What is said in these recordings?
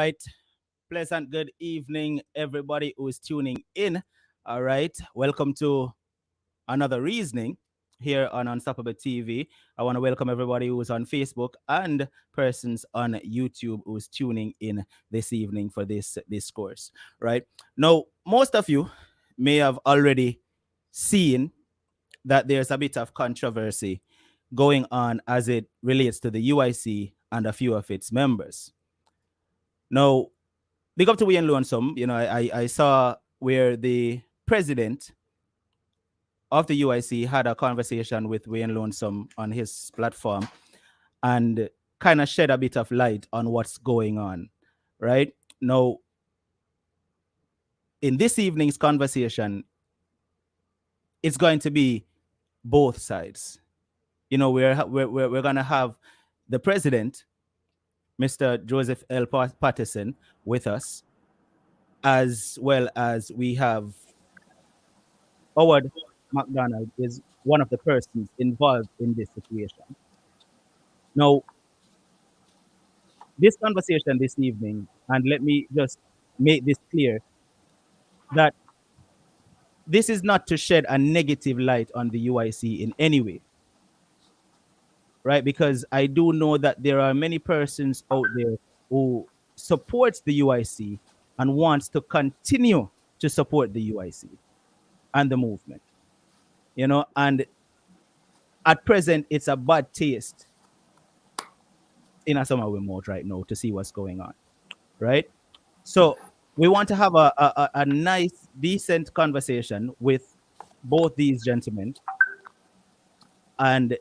right. Pleasant good evening, everybody who is tuning in. All right. Welcome to another reasoning here on Unstoppable TV. I want to welcome everybody who's on Facebook and persons on YouTube who's tuning in this evening for this discourse. Right. Now, most of you may have already seen that there's a bit of controversy going on as it relates to the UIC and a few of its members. Now, big up to Wayne Lonesome. I saw where the president of the UIC had a conversation with Wayne Lonesome on his platform and kind of shed a bit of light on what's going on. Right now, in this evening's conversation, it's going to be both sides. We're going to have the president, Mr. Joseph L. Patterson, with us, as well as we have Howard McDonald is one of the persons involved in this situation. Now, this conversation this evening, and let me just make this clear, that this is not to shed a negative light on the UIC in any way, right? Because I do know that there are many persons out there who supports the UIC and wants to continue to support the UIC and the movement, and at present, it's a bad taste in some of our mouth right now to see what's going on, right? So we want to have a nice, decent conversation with both these gentlemen, and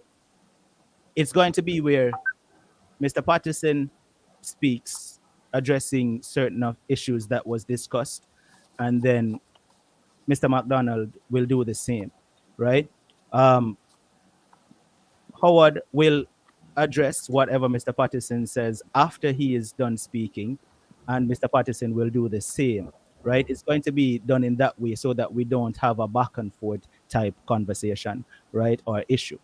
it's going to be where Mr. Patterson speaks, addressing certain of issues that was discussed, and then Mr. McDonald will do the same, right? Howard will address whatever Mr. Patterson says after he is done speaking, and Mr. Patterson will do the same, right? It's going to be done in that way so that we don't have a back and forth type conversation, right, or issue.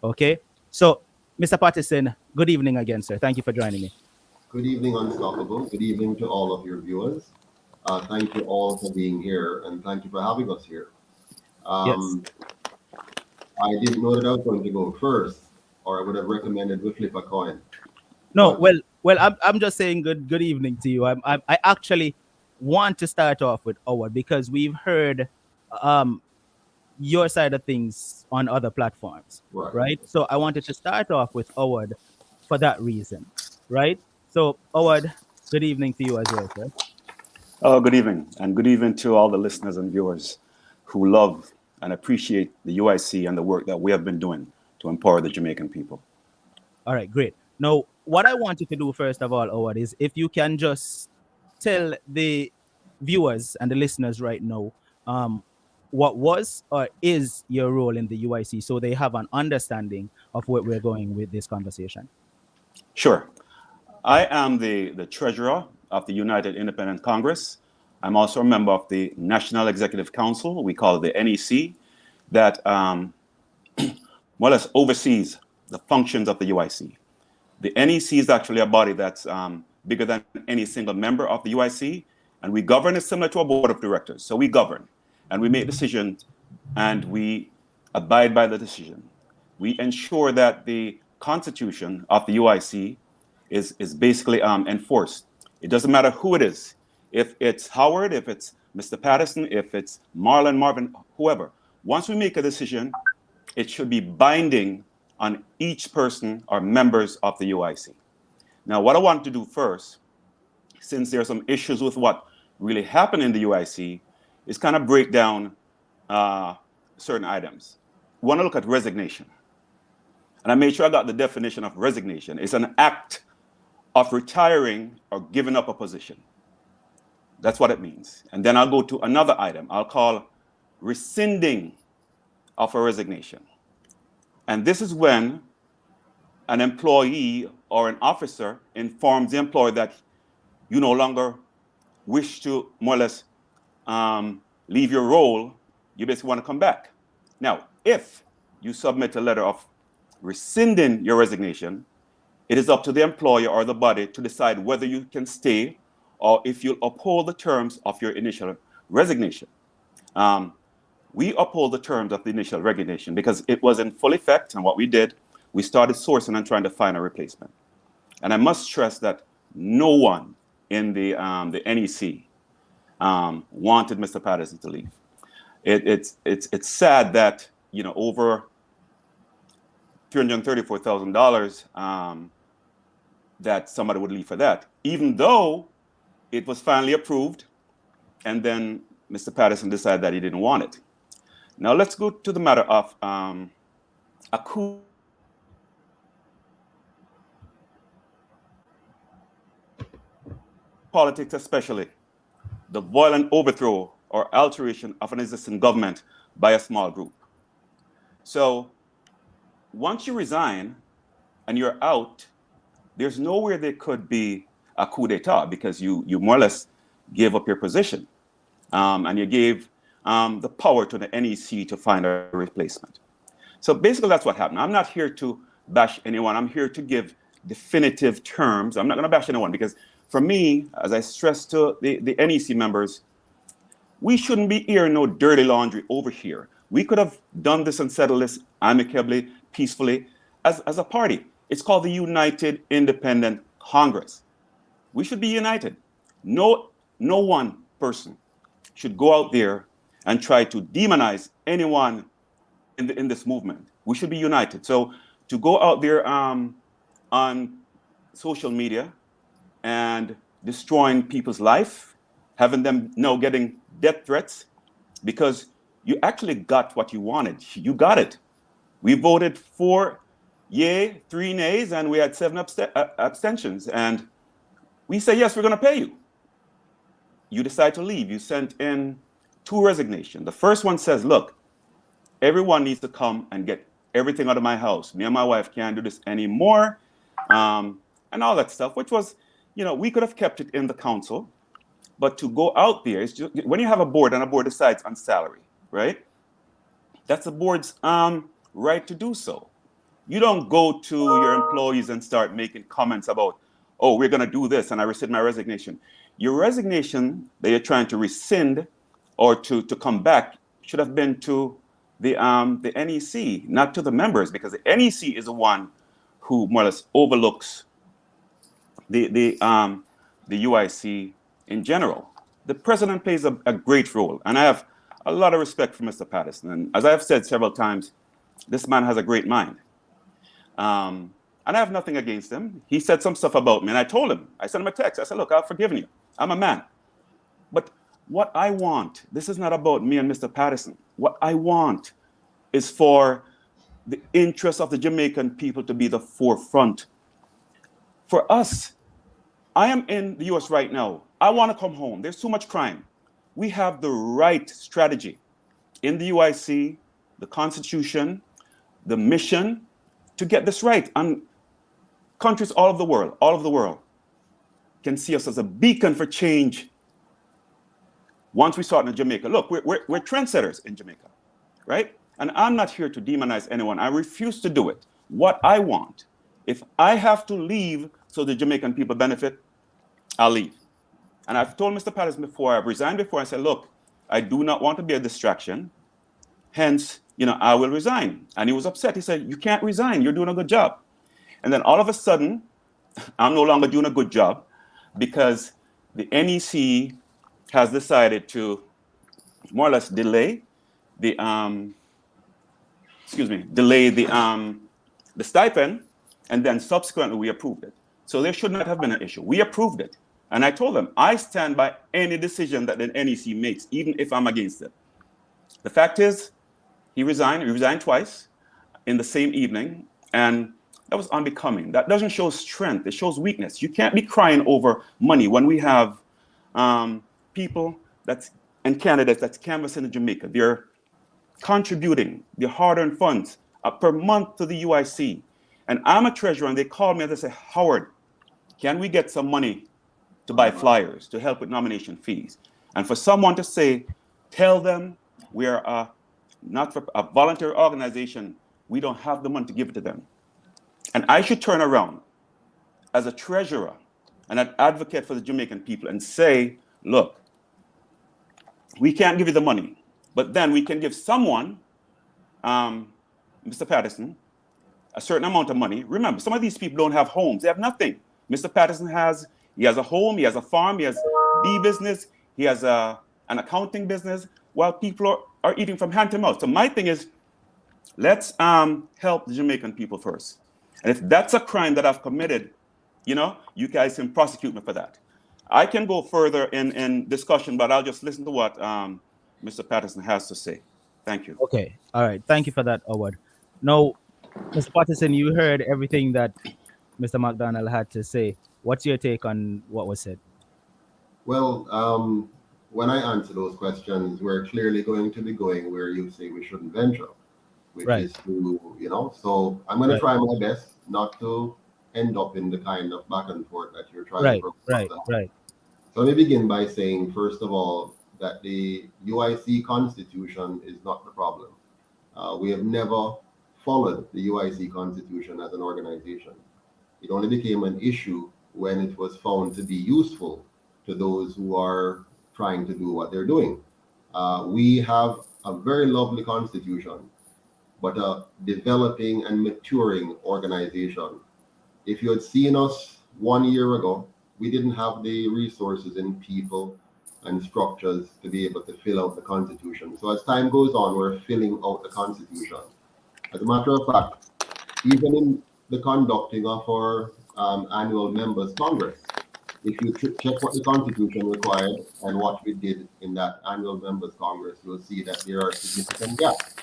Okay? So, Mr. Patterson, good evening again, sir. Thank you for joining me. Good evening, Unstoppable. Good evening to all of your viewers. Thank you all for being here, and thank you for having us here. Yes. I didn't know that I was going to go first, or I would have recommended we flip a coin. No, But I'm just saying good evening to you. I actually want to start off with Howard because we've heard your side of things on other platforms, right? So I wanted to start off with Howard for that reason, right? So Howard, good evening to you as well, sir. Oh, good evening, and good evening to all the listeners and viewers who love and appreciate the UIC and the work that we have been doing to empower the Jamaican people. All right, great. Now, what I want you to do first of all, Howard, is if you can just tell the viewers and the listeners right now what was or is your role in the UIC so they have an understanding of where we're going with this conversation. Sure. I am the treasurer of the United Independent Congress. I'm also a member of the National Executive Council, we call it the NEC, that more or less oversees the functions of the UIC. The NEC is actually a body that's bigger than any single member of the UIC, and we govern it similar to a board of directors. So we govern, and we make decisions, and we abide by the decision. We ensure that the constitution of the UIC is basically enforced. It doesn't matter who it is. If it's Howard, if it's Mr. Patterson, if it's Marlon, Marvin, whoever. Once we make a decision, it should be binding on each person or members of the UIC. Now, what I want to do first, since there are some issues with what really happened in the UIC, is kind of break down certain items. We want to look at resignation. And I made sure I got the definition of resignation. It's an act of retiring or giving up a position. That's what it means. And then I'll go to another item I'll call rescinding of a resignation. And this is when an employee or an officer informs the employer that you no longer wish to more or less leave your role, you basically want to come back. Now, if you submit a letter of rescinding your resignation, it is up to the employer or the body to decide whether you can stay or if you'll uphold the terms of your initial resignation. Um, we uphold the terms of the initial resignation because it was in full effect, and what we did, we started sourcing and trying to find a replacement. And I must stress that no one in the NEC wanted Mr. Patterson to leave. It's sad that over $334,000 that somebody would leave for that, even though it was finally approved, and then Mr. Patterson decided that he didn't want it. Now let's go to the matter of a coup politics, especially the violent overthrow or alteration of an existing government by a small group. So once you resign and you're out, there's nowhere there could be a coup d'etat because you more or less gave up your position, and you gave the power to the NEC to find a replacement. So basically that's what happened. I'm not here to bash anyone. I'm here to give definitive terms. I'm not going to bash anyone because for me, as I stressed to the NEC members, we shouldn't be airing no dirty laundry over here. We could have done this and settled this amicably, peacefully, as a party. It's called the United Independent Congress. We should be united. No one person should go out there and try to demonize anyone in this movement. We should be united. So to go out there on social media and destroying people's life, having them getting death threats, because you actually got what you wanted. You got it. We voted 4 yay, 3 nays, and we had 7 abstentions. And we say, yes, we're going to pay you. You decide to leave. You sent in 2 resignations. The first one says, look, everyone needs to come and get everything out of my house. Me and my wife can't do this anymore, and all that stuff, which was, we could have kept it in the council, but to go out there, it's just, when you have a board and a board decides on salary, right? That's the board's right to do so. You don't go to your employees and start making comments about, oh, we're going to do this, and I rescind my resignation. Your resignation that you're trying to rescind or to come back should have been to the NEC, not to the members, because the NEC is the one who more or less overlooks the UIC in general. The president plays a great role, and I have a lot of respect for Mr. Patterson. And as I have said several times, this man has a great mind. And I have nothing against him. He said some stuff about me, and I told him, I sent him a text. I said, look, I've forgiven you. I'm a man. But what I want, this is not about me and Mr. Patterson. What I want is for the interests of the Jamaican people to be the forefront. For us, I am in the US right now. I want to come home. There's too much crime. We have the right strategy in the UIC, the Constitution, the mission to get this right. And countries all over the world can see us as a beacon for change once we start in Jamaica. Look, we're trendsetters in Jamaica, right? And I'm not here to demonize anyone. I refuse to do it. What I want, if I have to leave so the Jamaican people benefit, I'll leave. And I've told Mr. Patterson before, I've resigned before, I said, look, I do not want to be a distraction. Hence, I will resign. And he was upset. He said, you can't resign. You're doing a good job. And then all of a sudden, I'm no longer doing a good job because the NEC has decided to more or less delay the stipend, and then subsequently we approved it. So there should not have been an issue. We approved it. And I told them, I stand by any decision that the NEC makes, even if I'm against it. The fact is, he resigned twice in the same evening, and that was unbecoming. That doesn't show strength, it shows weakness. You can't be crying over money when we have people and candidates that's canvassing in Jamaica. They're contributing their hard-earned funds per month to the UIC. And I'm a treasurer, and they call me and they say, Howard, can we get some money to buy flyers to help with nomination fees? And for someone to say, tell them we are not for a voluntary organization, we don't have the money to give it to them. And I should turn around as a treasurer and I'd advocate for the Jamaican people and say, look, we can't give you the money, but then we can give someone, Mr. Patterson, a certain amount of money. Remember, some of these people don't have homes. They have nothing. Mr. Patterson he has a home, he has a farm, he has bee business, he has an accounting business, while people are eating from hand to mouth. So my thing is, let's help the Jamaican people first. And if that's a crime that I've committed, you guys can prosecute me for that. I can go further in discussion, but I'll just listen to what Mr. Patterson has to say. Thank you. Okay. All right. Thank you for that, Howard. Now, Mr. Patterson, you heard everything that Mr. McDonald had to say. What's your take on what was said? Well, when I answer those questions, we're clearly going to be going where you say we shouldn't venture, which Right. is to, so I'm going to Right. try my best not to end up in the kind of back and forth that you're trying Right. to Right. propose. Right. So let me begin by saying, first of all, that the UIC constitution is not the problem. We have never followed the UIC constitution as an organization. It only became an issue when it was found to be useful to those who are trying to do what they're doing. We have a very lovely constitution, but a developing and maturing organization. If you had seen us 1 year ago, we didn't have the resources in people and structures to be able to fill out the constitution. So as time goes on, we're filling out the constitution. As a matter of fact, even in the conducting of our annual members congress, if you check what the constitution required and what we did in that annual members congress, you'll see that there are significant gaps.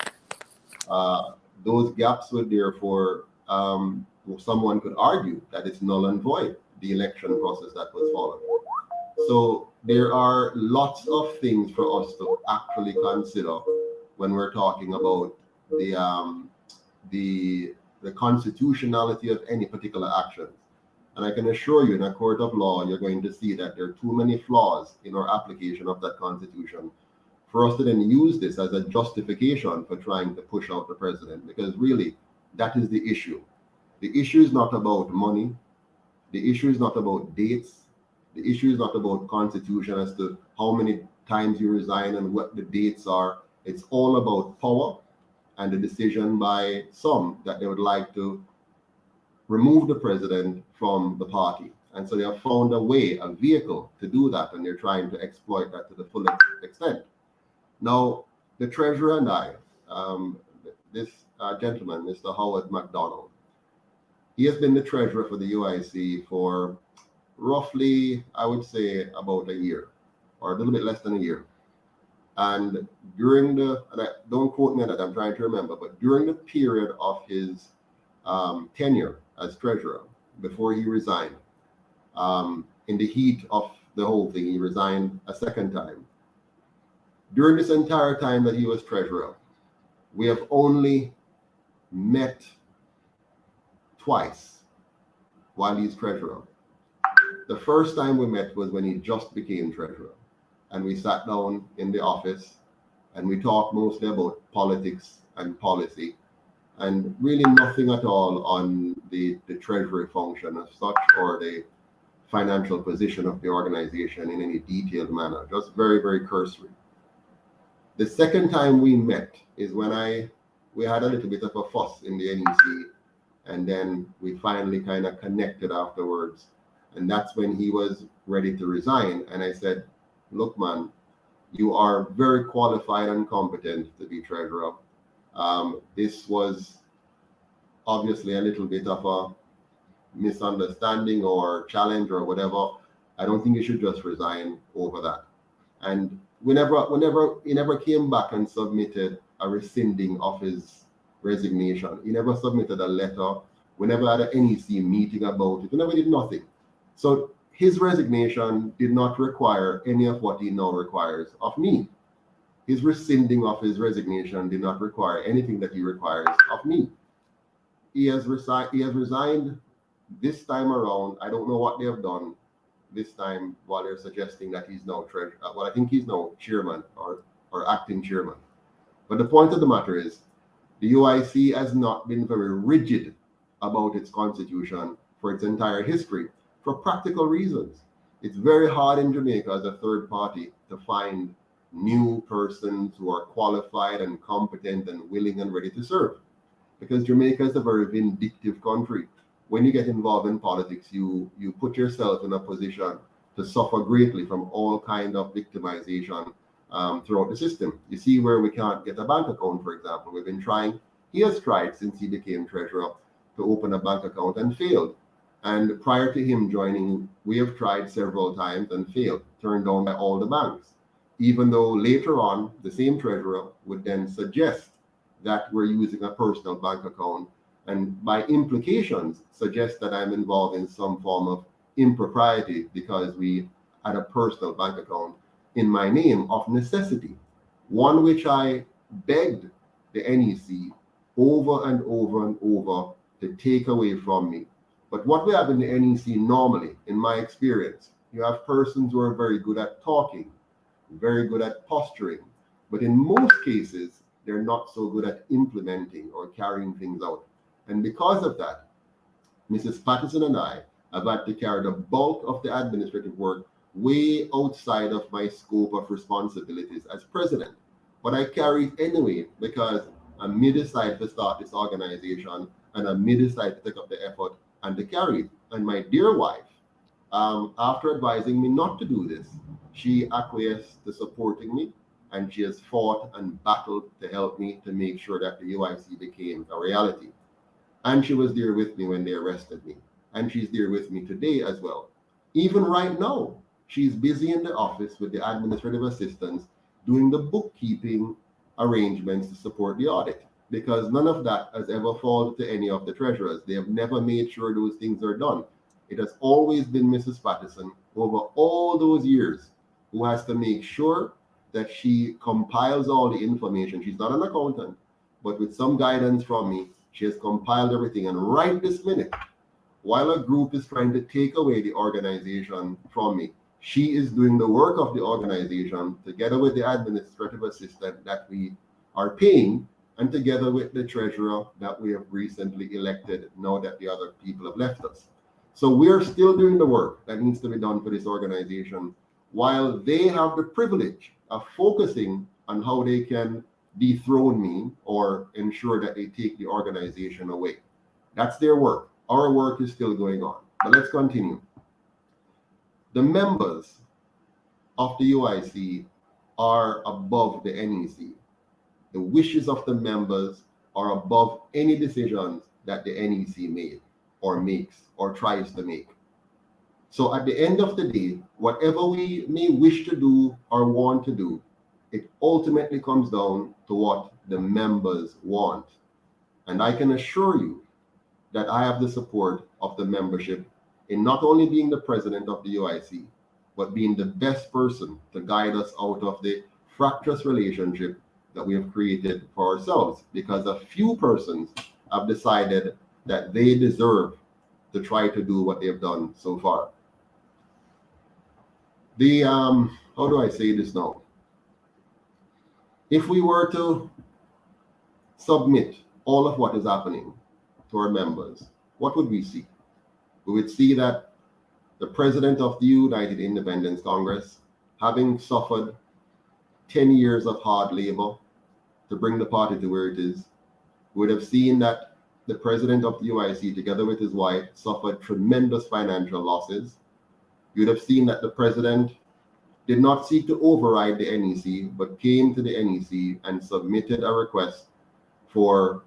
Those gaps would therefore, someone could argue that it's null and void, the election process that was followed. So there are lots of things for us to actually consider when we're talking about the constitutionality of any particular action. And I can assure you, in a court of law, you're going to see that there are too many flaws in our application of that constitution for us to then use this as a justification for trying to push out the president, because really, that is the issue. The issue is not about money. The issue is not about dates. The issue is not about constitution as to how many times you resign and what the dates are. It's all about power and the decision by some that they would like to remove the president from the party. And so they have found a way, a vehicle to do that, and they're trying to exploit that to the full extent. Now, the treasurer and I, this gentleman, Mr. Howard McDonald, he has been the treasurer for the UIC for roughly, I would say, about a year, or a little bit less than a year. And during don't quote me on that, I'm trying to remember, but during the period of his tenure as treasurer, before he resigned, in the heat of the whole thing, he resigned a second time. During this entire time that he was treasurer, we have only met twice while he's treasurer. The first time we met was when he just became treasurer, and we sat down in the office and we talked mostly about politics and policy, and really nothing at all on the treasury function as such, or the financial position of the organization in any detailed manner, just very, very cursory. The second time we met is when we had a little bit of a fuss in the NEC, and then we finally kind of connected afterwards. And that's when he was ready to resign. And I said, look, man, you are very qualified and competent to be treasurer. This was obviously a little bit of a misunderstanding or challenge or whatever. I don't think you should just resign over that. And whenever he never came back and submitted a rescinding of his resignation. He never submitted a letter. We never had an NEC meeting about it. We never did nothing. So his resignation did not require any of what he now requires of me. His rescinding of his resignation did not require anything that he requires of me. He has resigned this time around. I don't know what they have done this time while they're suggesting that he's now treasurer. Well, I think he's now chairman or acting chairman. But the point of the matter is, the UIC has not been very rigid about its constitution for its entire history. for practical reasons. It's very hard in Jamaica as a third party to find new persons who are qualified and competent and willing and ready to serve, because Jamaica is a very vindictive country. When you get involved in politics, you put yourself in a position to suffer greatly from all kind of victimization throughout the system. You see where we can't get a bank account, for example. We've been trying, he has tried since he became treasurer to open a bank account and failed. And prior to him joining, we have tried several times and failed, turned down by all the banks. Even though later on, the same treasurer would then suggest that we're using a personal bank account, and by implications suggest that I'm involved in some form of impropriety because we had a personal bank account in my name of necessity, one which I begged the NEC over and over and over to take away from me. But what we have in the NEC normally, in my experience, you have persons who are very good at talking, very good at posturing, but in most cases, they're not so good at implementing or carrying things out. And because of that, Mrs. Patterson and I have had to carry the bulk of the administrative work way outside of my scope of responsibilities as president. But I carry it anyway because I may decide to start this organization and I may decide to take up the effort and to carry it. And my dear wife, after advising me not to do this, she acquiesced to supporting me, and she has fought and battled to help me to make sure that the UIC became a reality. And she was there with me when they arrested me. And she's there with me today as well. Even right now, she's busy in the office with the administrative assistants doing the bookkeeping arrangements to support the audit, because none of that has ever fallen to any of the treasurers. They have never made sure those things are done. It has always been Mrs. Patterson over all those years who has to make sure that she compiles all the information. She's not an accountant, but with some guidance from me, she has compiled everything. And right this minute, while a group is trying to take away the organization from me, she is doing the work of the organization together with the administrative assistant that we are paying, and together with the treasurer that we have recently elected now that the other people have left us. So we're still doing the work that needs to be done for this organization, while they have the privilege of focusing on how they can dethrone me or ensure that they take the organization away. That's their work. Our work is still going on. But let's continue. The members of the UIC are above the NEC. The wishes of the members are above any decisions that the NEC made or makes or tries to make. So at the end of the day, whatever we may wish to do or want to do, it ultimately comes down to what the members want. And I can assure you that I have the support of the membership in not only being the president of the UIC, but being the best person to guide us out of the fractious relationship that we have created for ourselves, because a few persons have decided that they deserve to try to do what they have done so far. How do I say this now? If we were to submit all of what is happening to our members, what would we see? We would see that the president of the United Independence Congress, having suffered 10 years of hard labor to bring the party to where it is, would have seen that the president of the UIC, together with his wife, suffered tremendous financial losses. You would have seen that the president did not seek to override the NEC, but came to the NEC and submitted a request for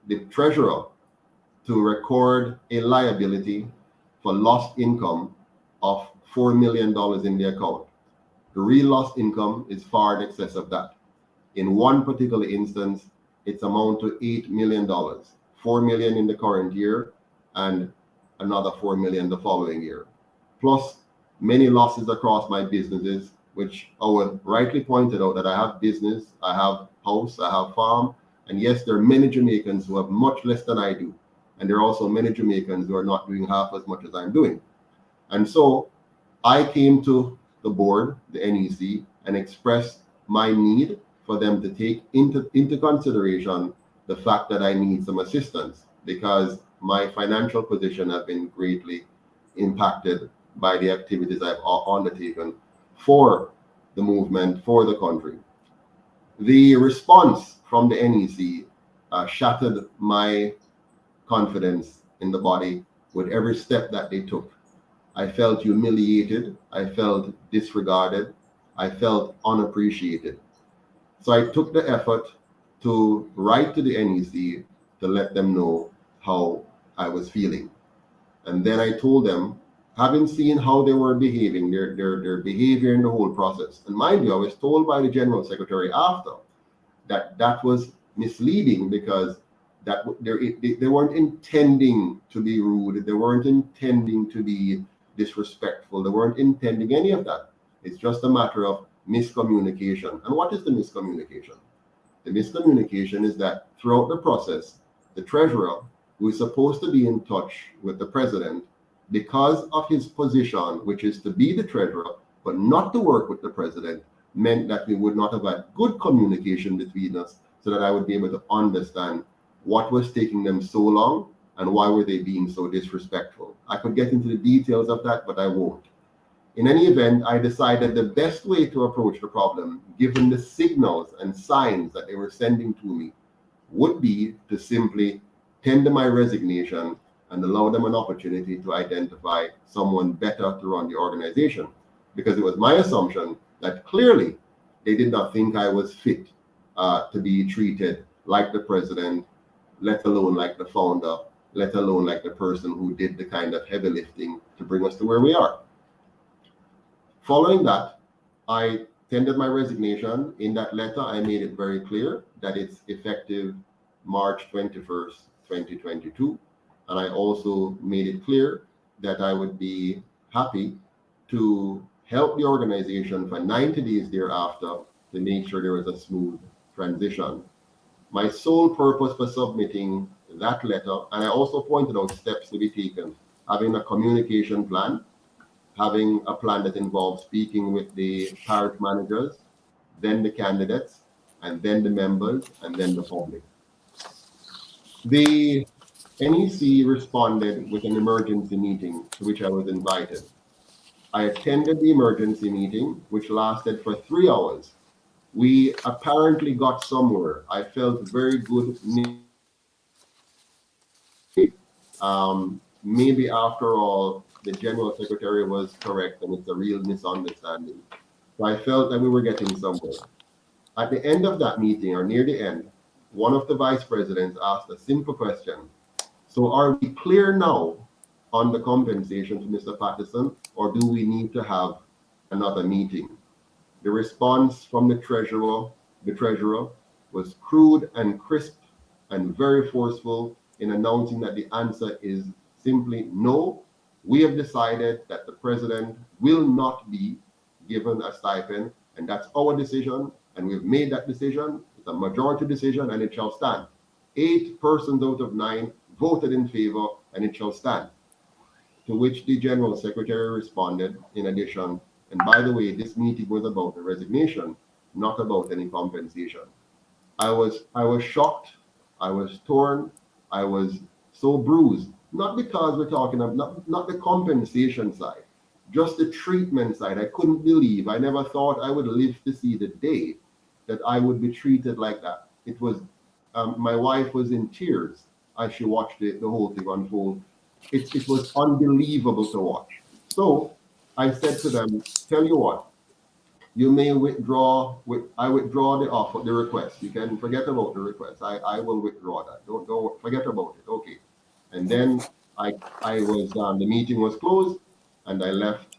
the treasurer to record a liability for lost income of $4 million in the account. The real lost income is far in excess of that. In one particular instance, it's amount to $8 million, $4 million in the current year and another $4 million the following year. Plus many losses across my businesses, which Owen rightly pointed out that I have business, I have house, I have farm. And yes, there are many Jamaicans who have much less than I do. And there are also many Jamaicans who are not doing half as much as I'm doing. And so I came to the board, the NEC, and expressed my need for them to take into consideration the fact that I need some assistance, because my financial position has been greatly impacted by the activities I've undertaken for the movement, for the country. The response from the NEC shattered my confidence in the body with every step that they took. I felt humiliated. I felt disregarded. I felt unappreciated. So I took the effort to write to the NEC to let them know how I was feeling. And then I told them, having seen how they were behaving, their behavior in the whole process. And mind you, I was told by the General Secretary after that was misleading, because that they weren't intending to be rude. They weren't intending to be disrespectful. They weren't intending any of that. It's just a matter of miscommunication. And what is the miscommunication? The miscommunication is that throughout the process, the treasurer, who is supposed to be in touch with the president, because of his position, which is to be the treasurer, but not to work with the president, meant that we would not have had good communication between us, so that I would be able to understand what was taking them so long and why were they being so disrespectful. I could get into the details of that, but I won't. In any event, I decided the best way to approach the problem, given the signals and signs that they were sending to me, would be to simply tender my resignation and allow them an opportunity to identify someone better to run the organization. Because it was my assumption that clearly they did not think I was fit to be treated like the president, let alone like the founder, let alone like the person who did the kind of heavy lifting to bring us to where we are. Following that, I tendered my resignation. In that letter, I made it very clear that it's effective March 21st, 2022. And I also made it clear that I would be happy to help the organization for 90 days thereafter to make sure there was a smooth transition. My sole purpose for submitting that letter, and I also pointed out steps to be taken, having a communication plan, having a plan that involves speaking with the parish managers, then the candidates, and then the members, and then the public. The NEC responded with an emergency meeting to which I was invited. I attended the emergency meeting, which lasted for 3 hours. We apparently got somewhere. I felt very good. Maybe after all, the General Secretary was correct and it's a real misunderstanding. So I felt that we were getting somewhere. At the end of that meeting, or near the end, one of the vice presidents asked a simple question. So are we clear now on the compensation to Mr. Patterson, or do we need to have another meeting? The response from the treasurer was crude and crisp and very forceful in announcing that the answer is simply no. We have decided that the president will not be given a stipend, and that's our decision, and we've made that decision. It's a majority decision, and it shall stand. 8 persons out of 9 voted in favor, and it shall stand. To which the General Secretary responded, in addition, and by the way, this meeting was about the resignation, not about any compensation. I was shocked, I was torn, I was so bruised, not because we're talking about not the compensation side, just the treatment side. I couldn't believe, I never thought I would live to see the day that I would be treated like that. It was, my wife was in tears as she watched the whole thing unfold. It was unbelievable to watch. So I said to them, tell you what, you may withdraw. I withdraw the offer, the request. You can forget about the request. I will withdraw that. Don't forget about it. Okay. And then I was the meeting was closed, and I left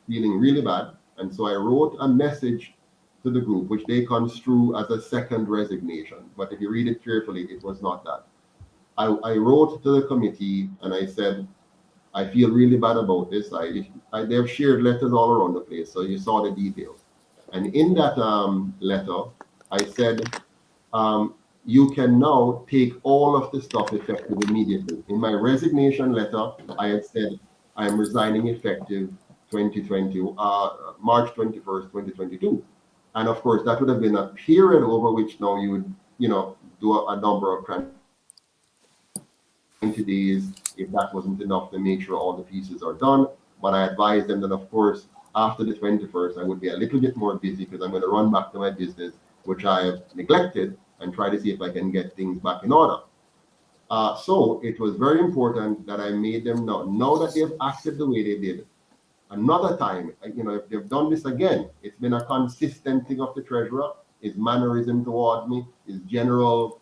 feeling really bad. And so I wrote a message to the group, which they construe as a second resignation. But if you read it carefully, it was not that. I wrote to the committee and I said, I feel really bad about this. They've shared letters all around the place, so you saw the details. And in that letter, I said, you can now take all of the stuff effective immediately. In my resignation letter, I had said, I am resigning effective March 21st, 2022. And of course, that would have been a period over which now you would, do a number of 90 days, if that wasn't enough, to make sure all the pieces are done. But I advised them that, of course, after the 21st, I would be a little bit more busy because I'm going to run back to my business, which I have neglected, and try to see if I can get things back in order. So it was very important that I made them know that they've acted the way they did. Another time, if they've done this again, it's been a consistent thing of the treasurer, his mannerism towards me, his general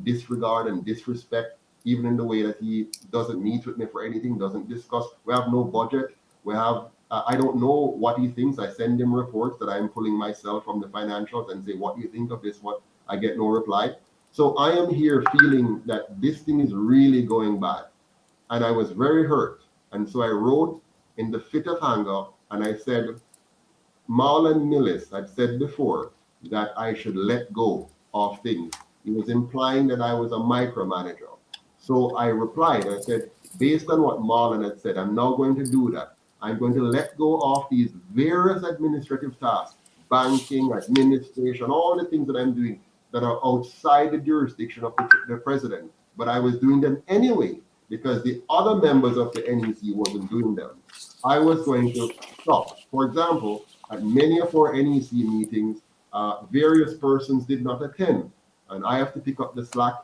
disregard and disrespect, even in the way that he doesn't meet with me for anything, doesn't discuss. We have no budget. We have, I don't know what he thinks. I send him reports that I'm pulling myself from the financials and say, what do you think of this? What? I get no reply. So I am here feeling that this thing is really going bad. And I was very hurt. And so I wrote in the fit of anger, and I said, Marlon Millis had said before that I should let go of things. He was implying that I was a micromanager. So I replied, I said, based on what Marlon had said, I'm now going to do that. I'm going to let go of these various administrative tasks, banking, administration, all the things that I'm doing that are outside the jurisdiction of the president. But I was doing them anyway because the other members of the NEC wasn't doing them. I was going to stop. For example, at many of our NEC meetings, various persons did not attend, and I have to pick up the slack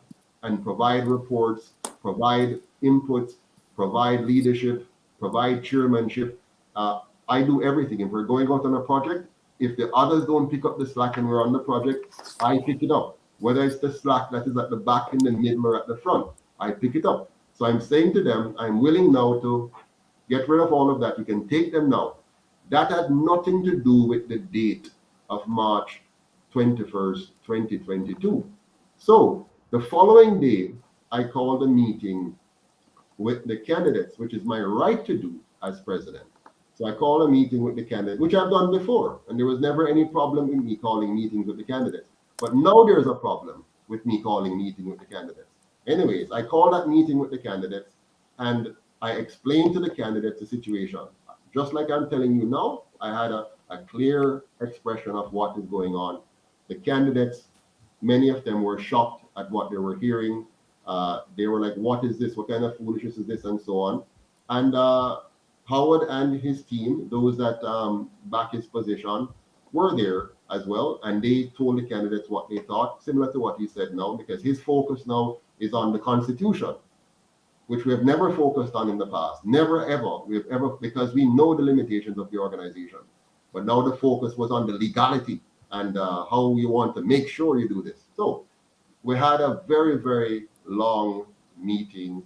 and provide reports, provide inputs, provide leadership, provide chairmanship. I do everything. If we're going out on a project, if the others don't pick up the slack and we're on the project, I pick it up. Whether it's the slack that is at the back, in the middle, or at the front, I pick it up. So I'm saying to them, I'm willing now to get rid of all of that. You can take them now. That had nothing to do with the date of March 21st, 2022. So the following day, I called a meeting with the candidates, which is my right to do as president. So I called a meeting with the candidates, which I've done before, and there was never any problem with me calling meetings with the candidates. But now there's a problem with me calling meetings with the candidates. Anyways, I called that meeting with the candidates, and I explained to the candidates the situation. Just like I'm telling you now, I had a clear expression of what is going on. The candidates, many of them were shocked at what they were hearing. They were like, what is this? What kind of foolishness is this? And so on. And Howard and his team, those that back his position, were there as well. And they told the candidates what they thought, similar to what he said now, because his focus now is on the Constitution, which we have never focused on in the past. Never, ever. We have ever, because we know the limitations of the organization. But now the focus was on the legality and how we want to make sure you do this. So we had a very, very long meeting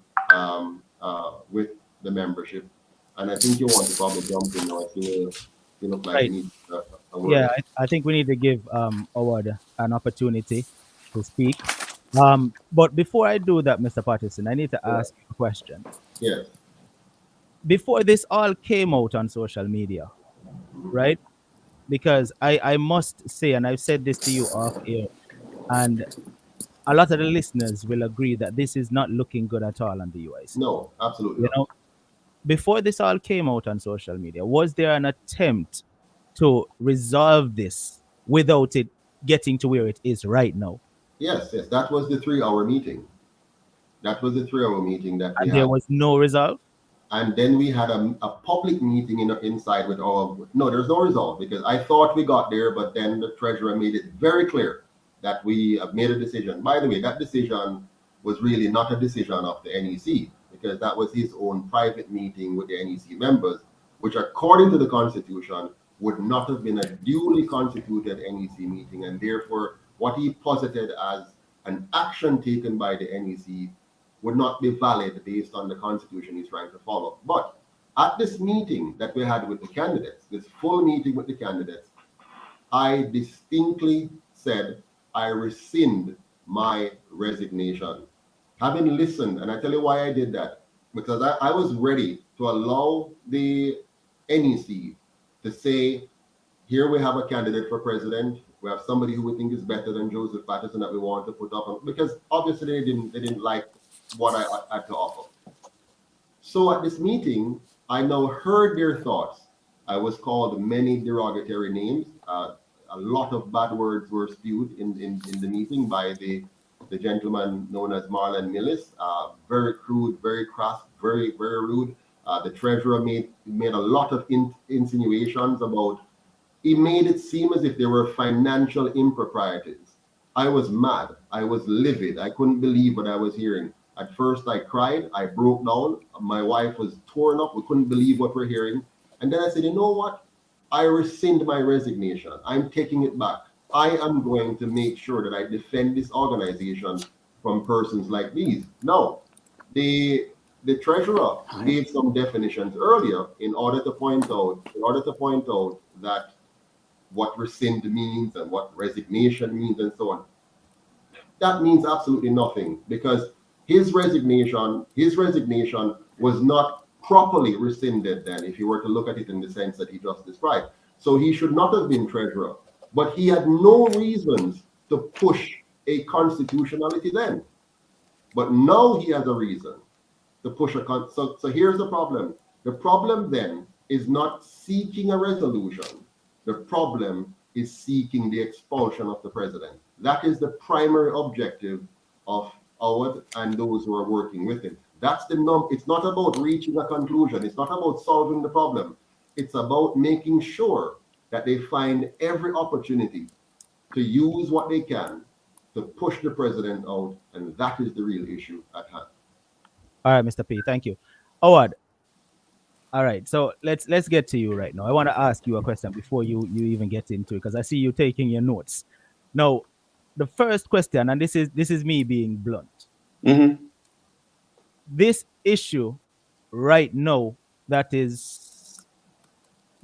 with the membership. And I think you want to probably jump in now. You look like Right. you need a word. Yeah, I think we need to give Howard an opportunity to speak. But before I do that, Mr. Patterson, I need to Yeah. ask you a question. Yes. Before this all came out on social media, right? Because I must say, and I've said this to you off air, and a lot of the listeners will agree that this is not looking good at all on the UIC. No, absolutely You not. know, before this all came out on social media, was there an attempt to resolve this without it getting to where it is right now? Yes, yes. That was the 3 hour meeting. That was the 3 hour meeting that we And there had. was no resolve? And then we had a public meeting inside with our, no, there's no result because I thought we got there, but then the treasurer made it very clear that we have made a decision. By the way, that decision was really not a decision of the NEC because that was his own private meeting with the NEC members, which according to the Constitution would not have been a duly constituted NEC meeting. And therefore, what he posited as an action taken by the NEC would not be valid based on the Constitution he's trying to follow. But at this meeting that we had with the candidates, this full meeting with the candidates, I distinctly said I rescind my resignation. Having listened, and I tell you why I did that, because I was ready to allow the NEC to say, here we have a candidate for president. We have somebody who we think is better than Joseph Patterson that we want to put up, because obviously they didn't like what I had to offer. So at this meeting, I now heard their thoughts. I was called many derogatory names. A lot of bad words were spewed in the meeting by the the gentleman known as Marlon Millis. Very crude, very crass, very, very rude. The treasurer made a lot of insinuations about. He made it seem as if there were financial improprieties. I was mad. I was livid. I couldn't believe what I was hearing. At first, I cried. I broke down. My wife was torn up. We couldn't believe what we're hearing. And then I said, you know what? I rescind my resignation. I'm taking it back. I am going to make sure that I defend this organization from persons like these. Now, the treasurer gave some definitions earlier in order to point out that what rescind means and what resignation means and so on. That means absolutely nothing, because his resignation was not properly rescinded then, if you were to look at it in the sense that he just described. So he should not have been treasurer, but he had no reasons to push a constitutionality then. But now he has a reason to push so here's the problem. The problem then is not seeking a resolution. The problem is seeking the expulsion of the president. That is the primary objective of Howard and those who are working with him. That's it's not about reaching a conclusion. It's not about solving the problem. It's about making sure that they find every opportunity to use what they can to push the president out, and that is the real issue at hand. All right, Mr. P, thank you. Howard, all right, so let's get to you right now. I want to ask you a question before you even get into it, because I see you taking your notes. Now, the first question, and this is me being blunt. Mm-hmm. This issue right now that is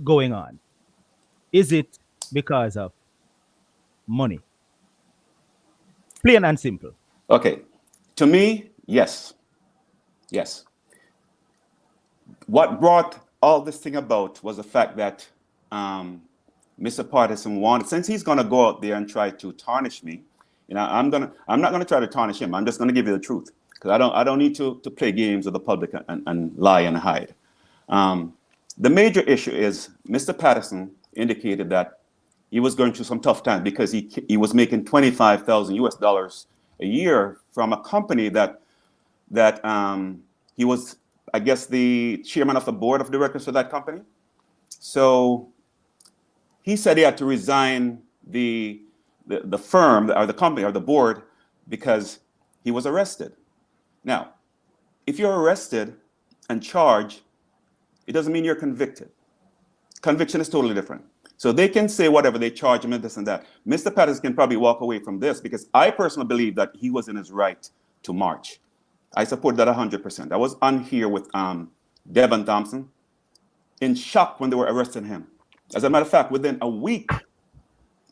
going on, is it because of money? Plain and simple. Okay. To me, yes. Yes. What brought all this thing about was the fact that Mr. Patterson wanted, since he's going to go out there and try to tarnish me, I'm not going to try to tarnish him. I'm just going to give you the truth, because I don't need to play games with the public and lie and hide. The major issue is Mr. Patterson indicated that he was going through some tough times because he was making $25,000 a year from a company that he was, I guess, the chairman of the board of directors for that company. So he said he had to resign the firm or the company or the board because he was arrested. Now, if you're arrested and charged, it doesn't mean you're convicted. Conviction is totally different. So they can say whatever, they charge him and this and that. Mr. Patterson can probably walk away from this, because I personally believe that he was in his right to march. I support that 100%. I was on here with Devon Thompson in shock when they were arresting him. As a matter of fact, within a week,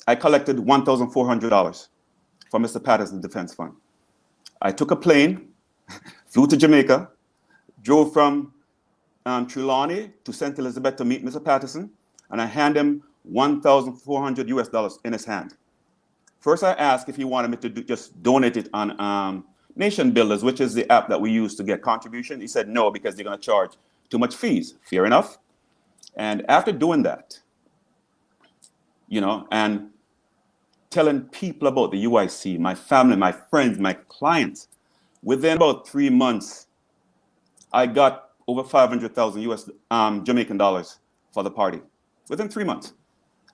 I collected $1,400 from Mr. Patterson's defense fund. I took a plane, flew to Jamaica, drove from Trelawney to St. Elizabeth to meet Mr. Patterson, and I handed him $1,400 in his hand. First, I asked if he wanted me to just donate it on Nation Builders, which is the app that we use to get contribution. He said no, because they're going to charge too much fees. Fair enough. And after doing that, and telling people about the UIC, my family, my friends, my clients, within about 3 months, I got over 500,000 US Jamaican dollars for the party. Within 3 months,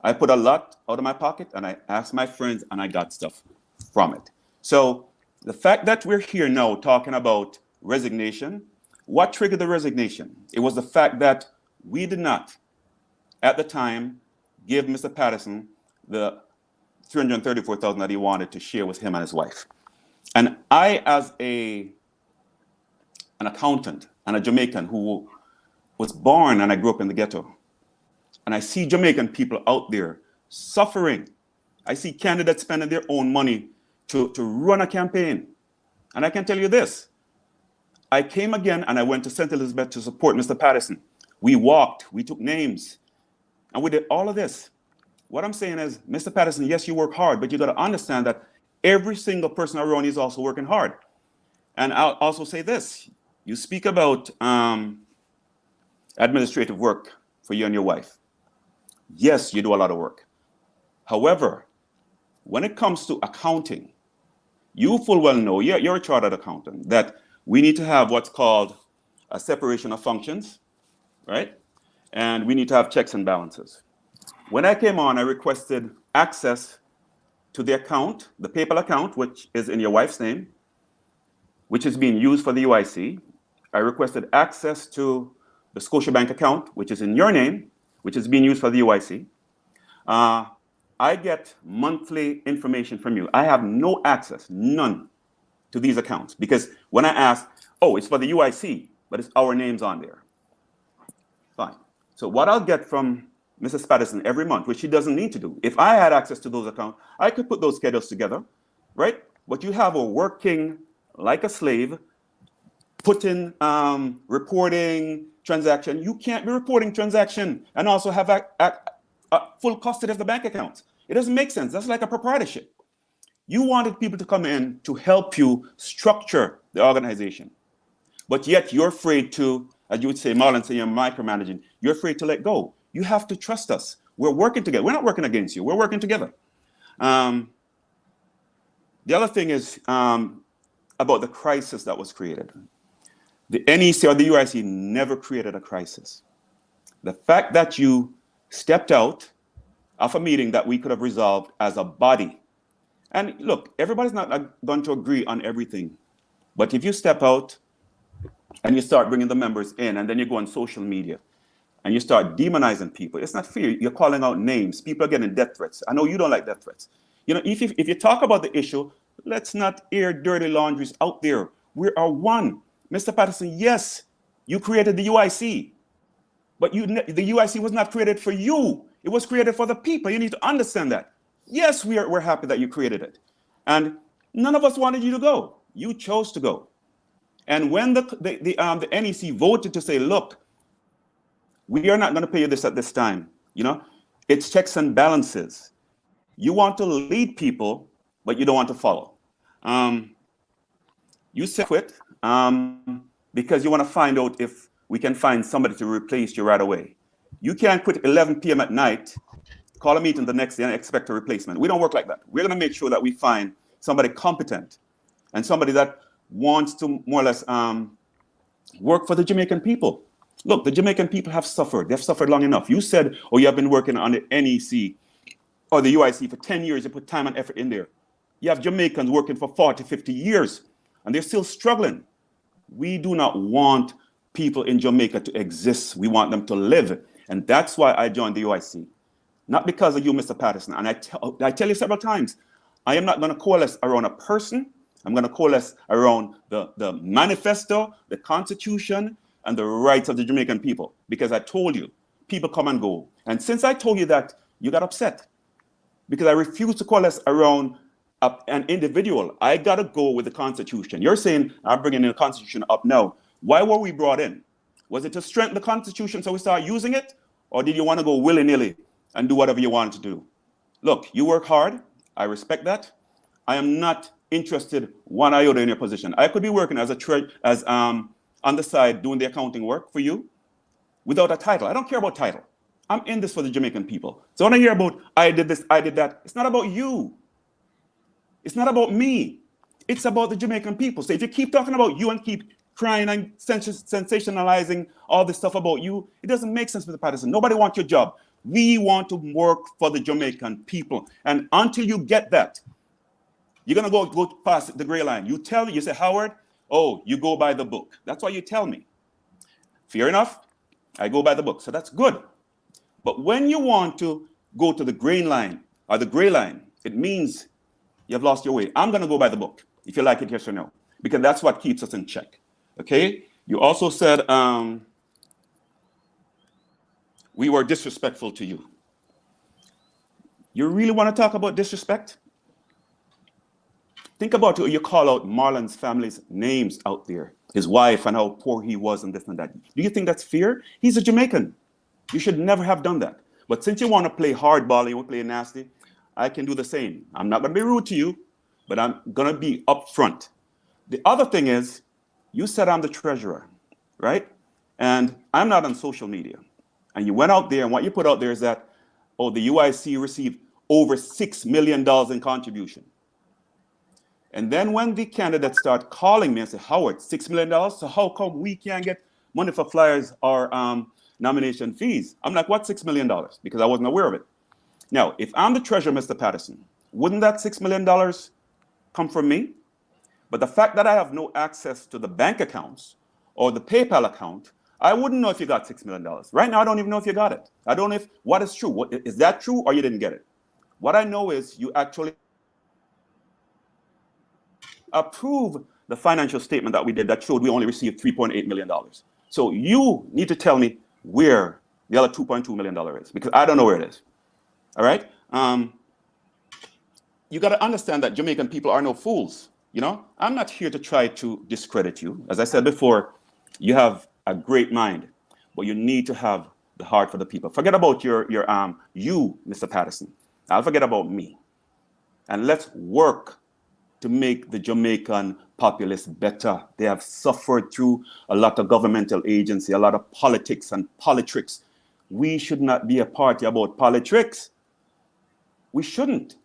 I put a lot out of my pocket, and I asked my friends, and I got stuff from it. So the fact that we're here now talking about resignation, what triggered the resignation? It was the fact that we did not, at the time, give Mr. Patterson the $334,000 that he wanted to share with him and his wife. And I, as an accountant and a Jamaican who was born, and I grew up in the ghetto, and I see Jamaican people out there suffering. I see candidates spending their own money to run a campaign. And I can tell you this. I came again, and I went to St. Elizabeth to support Mr. Patterson. We walked, we took names, and we did all of this. What I'm saying is, Mr. Patterson, yes, you work hard, but you got to understand that every single person around you is also working hard. And I'll also say this. You speak about administrative work for you and your wife. Yes, you do a lot of work. However, when it comes to accounting, You full well know, you're a chartered accountant, that we need to have what's called a separation of functions, right? And we need to have checks and balances. When I came on, I requested access to the account, the PayPal account, which is in your wife's name, which is being used for the UIC. I requested access to the Scotiabank account, which is in your name, which is being used for the UIC. I get monthly information from you. I have no access, none, to these accounts, because when I ask, oh, it's for the UIC, but it's our names on there. Fine. So what I'll get from Mrs. Patterson every month, which she doesn't need to do, if I had access to those accounts, I could put those schedules together, right? But you have a working like a slave, putting reporting transaction. You can't be reporting transaction and also have a full custody of the bank account. It doesn't make sense. That's like a proprietorship. You wanted people to come in to help you structure the organization, but yet you're afraid to, as you would say, Marlon, say you're micromanaging, you're afraid to let go. You have to trust us. We're working together. We're not working against you. We're working together. The other thing is about the crisis that was created. The NEC or the UIC never created a crisis. The fact that you stepped out of a meeting that we could have resolved as a body. And look, everybody's not going to agree on everything. But if you step out and you start bringing the members in, and then you go on social media and you start demonizing people, it's not fair. You're calling out names. People are getting death threats. I know you don't like death threats. You know, if you talk about the issue, let's not air dirty laundries out there. We are one. Mr. Patterson, yes, you created the UIC, but the UIC was not created for you. It was created for the people. You need to understand that. Yes, we're happy that you created it. And none of us wanted you to go. You chose to go. And when the NEC voted to say, look, we are not going to pay you this at this time, you know, it's checks and balances. You want to lead people, but you don't want to follow. You said quit because you want to find out if we can find somebody to replace you right away. You can't quit 11 p.m. at night, call a meeting the next day and expect a replacement. We don't work like that. We're going to make sure that we find somebody competent and somebody that wants to more or less work for the Jamaican people. Look, the Jamaican people have suffered. They've suffered long enough. You said, oh, you have been working on the NEC or the UIC for 10 years. You put time and effort in there. You have Jamaicans working for 40, 50 years, and they're still struggling. We do not want people in Jamaica to exist. We want them to live. And that's why I joined the UIC. Not because of you, Mr. Patterson. And I tell you several times, I am not going to coalesce around a person. I'm going to coalesce around the manifesto, the constitution, and the rights of the Jamaican people. Because I told you, people come and go. And since I told you that, you got upset. Because I refuse to coalesce around an individual. I got to go with the constitution. You're saying, I'm bringing the constitution up now. Why were we brought in? Was it to strengthen the constitution so we start using it? Or did you want to go willy-nilly and do whatever you wanted to do? Look, you work hard. I respect that. I am not interested one iota in your position. I could be working as on the side doing the accounting work for you without a title. I don't care about title. I'm in this for the Jamaican people. So when I hear about I did this, I did that, it's not about you. It's not about me. It's about the Jamaican people. So if you keep talking about you and keep crying and sensationalizing all this stuff about you, it doesn't make sense, Mr. Patterson. Nobody wants your job. We want to work for the Jamaican people. And until you get that, you're going to go past the gray line. You tell me, you say, Howard, oh, you go by the book. That's what you tell me. Fair enough. I go by the book. So that's good. But when you want to go to the green line or the gray line, it means you have lost your way. I'm going to go by the book, if you like it, yes or no, because that's what keeps us in check. Okay? You also said we were disrespectful to you. You really want to talk about disrespect? Think about it. You call out Marlon's family's names out there, his wife and how poor he was and this and that. Do you think that's fair? He's a Jamaican. You should never have done that. But since you want to play hardball and you want to play nasty, I can do the same. I'm not going to be rude to you, but I'm going to be upfront. The other thing is, you said I'm the treasurer, right? And I'm not on social media. And you went out there, and what you put out there is that, oh, the UIC received over $6 million in contribution. And then when the candidates start calling me and say, Howard, $6 million, so how come we can't get money for flyers or nomination fees? I'm like, what $6 million? Because I wasn't aware of it. Now, if I'm the treasurer, Mr. Patterson, wouldn't that $6 million come from me? But the fact that I have no access to the bank accounts or the PayPal account, I wouldn't know if you got $6 million. Right now, I don't even know if you got it. I don't know if what is true. Is that true or you didn't get it? What I know is you actually approve the financial statement that we did that showed we only received $3.8 million. So you need to tell me where the other $2.2 million is, because I don't know where it is. All right? You got to understand that Jamaican people are no fools. You know, I'm not here to try to discredit you. As I said before, you have a great mind, but you need to have the heart for the people. Forget about you, Mr. Patterson. I'll forget about me. And let's work to make the Jamaican populace better. They have suffered through a lot of governmental agency, a lot of politics and politricks. We should not be a party about politricks. We shouldn't.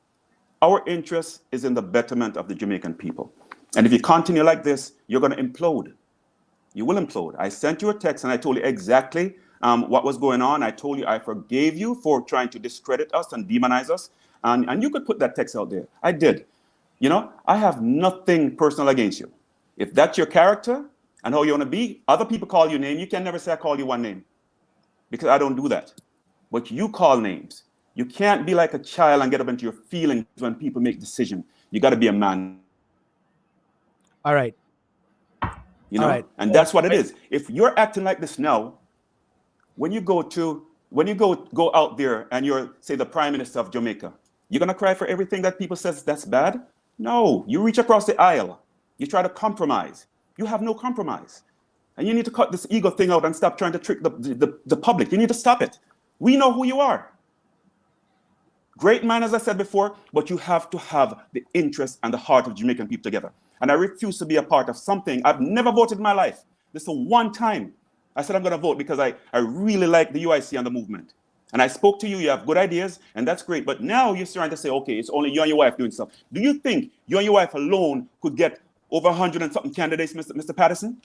Our interest is in the betterment of the Jamaican people. And if you continue like this, you're going to implode. You will implode. I sent you a text and I told you exactly what was going on. I told you I forgave you for trying to discredit us and demonize us. And you could put that text out there. I did. You know, I have nothing personal against you. If that's your character and how you want to be, other people call you name. You can never say I call you one name, because I don't do that. But you call names. You can't be like a child and get up into your feelings when people make decisions. You got to be a man. All right. You know, all right. And that's what it is. If you're acting like this now, when you go out there and you're, say, the Prime Minister of Jamaica, you're gonna cry for everything that people says that's bad? No, you reach across the aisle. You try to compromise. You have no compromise. And you need to cut this ego thing out and stop trying to trick the public. You need to stop it. We know who you are. Great man, as I said before, but you have to have the interest and the heart of Jamaican people together. And I refuse to be a part of something. I've never voted in my life. This is one time I said I'm going to vote because I really like the UIC and the movement. And I spoke to you, you have good ideas, and that's great. But now you're starting to say, okay, it's only you and your wife doing stuff. Do you think you and your wife alone could get over 100 and something candidates, Mr. Patterson?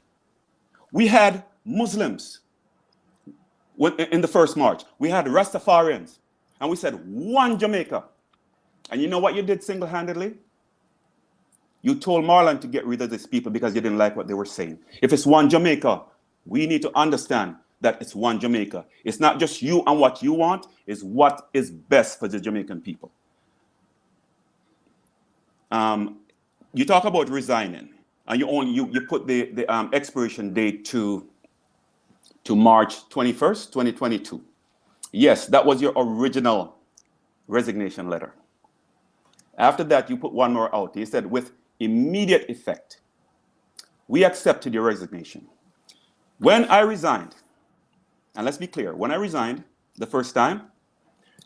We had Muslims in the first march. We had Rastafarians. And we said, one Jamaica. And you know what you did single-handedly? You told Marlon to get rid of these people because you didn't like what they were saying. If it's one Jamaica, we need to understand that it's one Jamaica. It's not just you and what you want, it's what is best for the Jamaican people. You talk about resigning, and you put the expiration date to March 21st, 2022. Yes, that was your original resignation letter. After that, you put one more out. You said, with immediate effect, we accepted your resignation. When I resigned, and let's be clear, when I resigned the first time,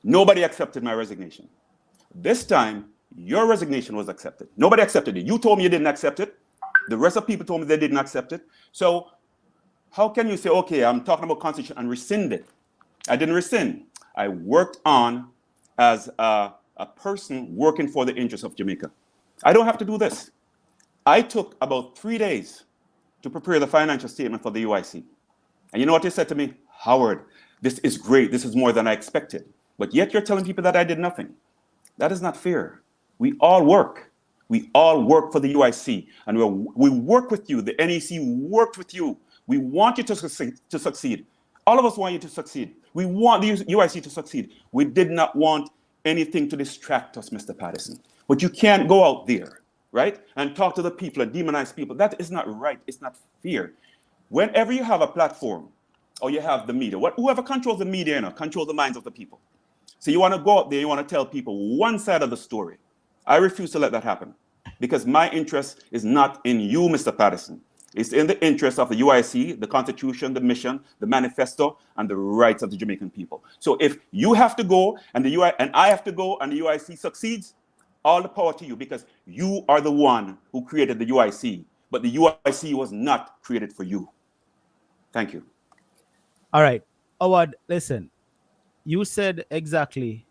nobody accepted my resignation. This time, your resignation was accepted. Nobody accepted it. You told me you didn't accept it. The rest of people told me they didn't accept it. So how can you say, okay, I'm talking about constitution and rescind it? I didn't rescind. I worked on as a person working for the interests of Jamaica. I don't have to do this. I took about 3 days to prepare the financial statement for the UIC. And you know what they said to me? Howard, this is great. This is more than I expected. But yet you're telling people that I did nothing. That is not fair. We all work. We all work for the UIC. And we work with you. The NEC worked with you. We want you to succeed. All of us want you to succeed. We want the UIC to succeed. We did not want anything to distract us, Mr. Patterson. But you can't go out there, right, and talk to the people and demonize people. That is not right. It's not fair. Whenever you have a platform or you have the media, whoever controls the media, controls the minds of the people. So you want to go out there, you want to tell people one side of the story. I refuse to let that happen because my interest is not in you, Mr. Patterson. It's in the interest of the UIC, the Constitution, the mission, the manifesto, and the rights of the Jamaican people. So if you have to go and I have to go and the UIC succeeds, all the power to you, because you are the one who created the UIC, but the UIC was not created for you. Thank you. All right. Howard, listen, you said exactly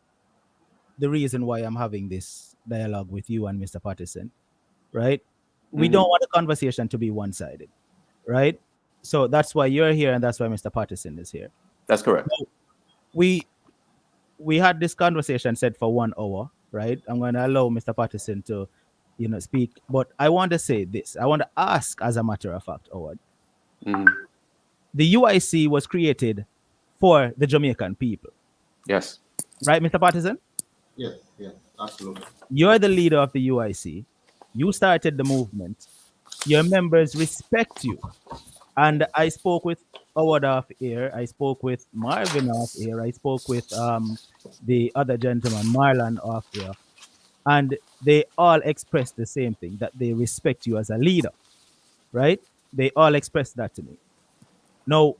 the reason why I'm having this dialogue with you and Mr. Patterson. right? We don't want the conversation to be one-sided, right? So that's why you're here, and that's why Mr. Patterson is here. That's correct. We we had this conversation set for 1 hour, right? I'm going to allow Mr. Patterson to, speak, but I want to say this. I want to ask, as a matter of fact, Howard. The UIC was created for the Jamaican people, Yes. right, Mr. Patterson? Yes, absolutely. You're the leader of the UIC. You started the movement. Your members respect you. And I spoke with Howard off air. I spoke with Marvin off air. I spoke with the other gentleman, Marlon, off air. And they all expressed the same thing, that they respect you as a leader, right? They all expressed that to me. Now,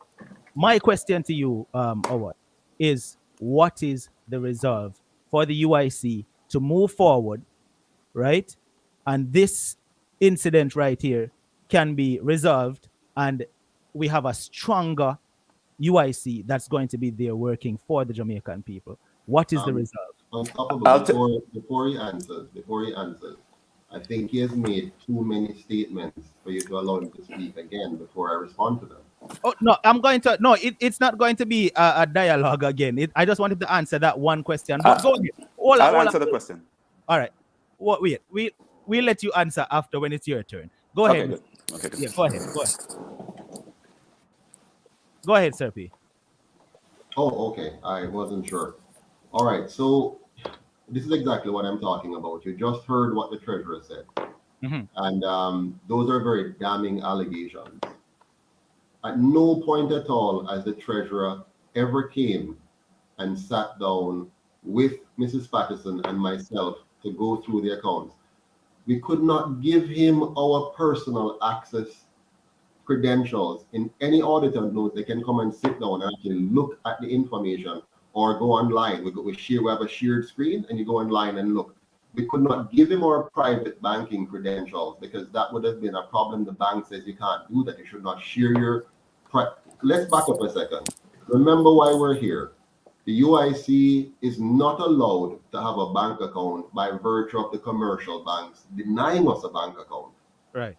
my question to you, Howard, is what is the resolve for the UIC to move forward, right? And this incident right here can be resolved, and we have a stronger UIC that's going to be there working for the Jamaican people. What is the resolve? Unstoppable. Before he answers, I think he has made too many statements for you to allow him to speak again before I respond to them. Oh no, it's not going to be a dialogue again. I just wanted to answer that one question. But go ahead. I'll answer the question. All right. Wait. We'll let you answer after when it's your turn. Go ahead. Good. Okay, good. Yeah, go ahead. Go ahead, Sir P. Oh, okay. I wasn't sure. All right. So this is exactly what I'm talking about. You just heard what the treasurer said. And those are very damning allegations. At no point at all as the treasurer ever came and sat down with Mrs. Patterson and myself to go through the accounts. We could not give him our personal access credentials. In any auditor note, they can come and sit down and actually look at the information or go online. We have a shared screen, and you go online and look. We could not give him our private banking credentials because that would have been a problem. The bank says you can't do that. You should not share your. Let's back up a second. Remember why we're here. The UIC is not allowed to have a bank account by virtue of the commercial banks denying us a bank account. Right.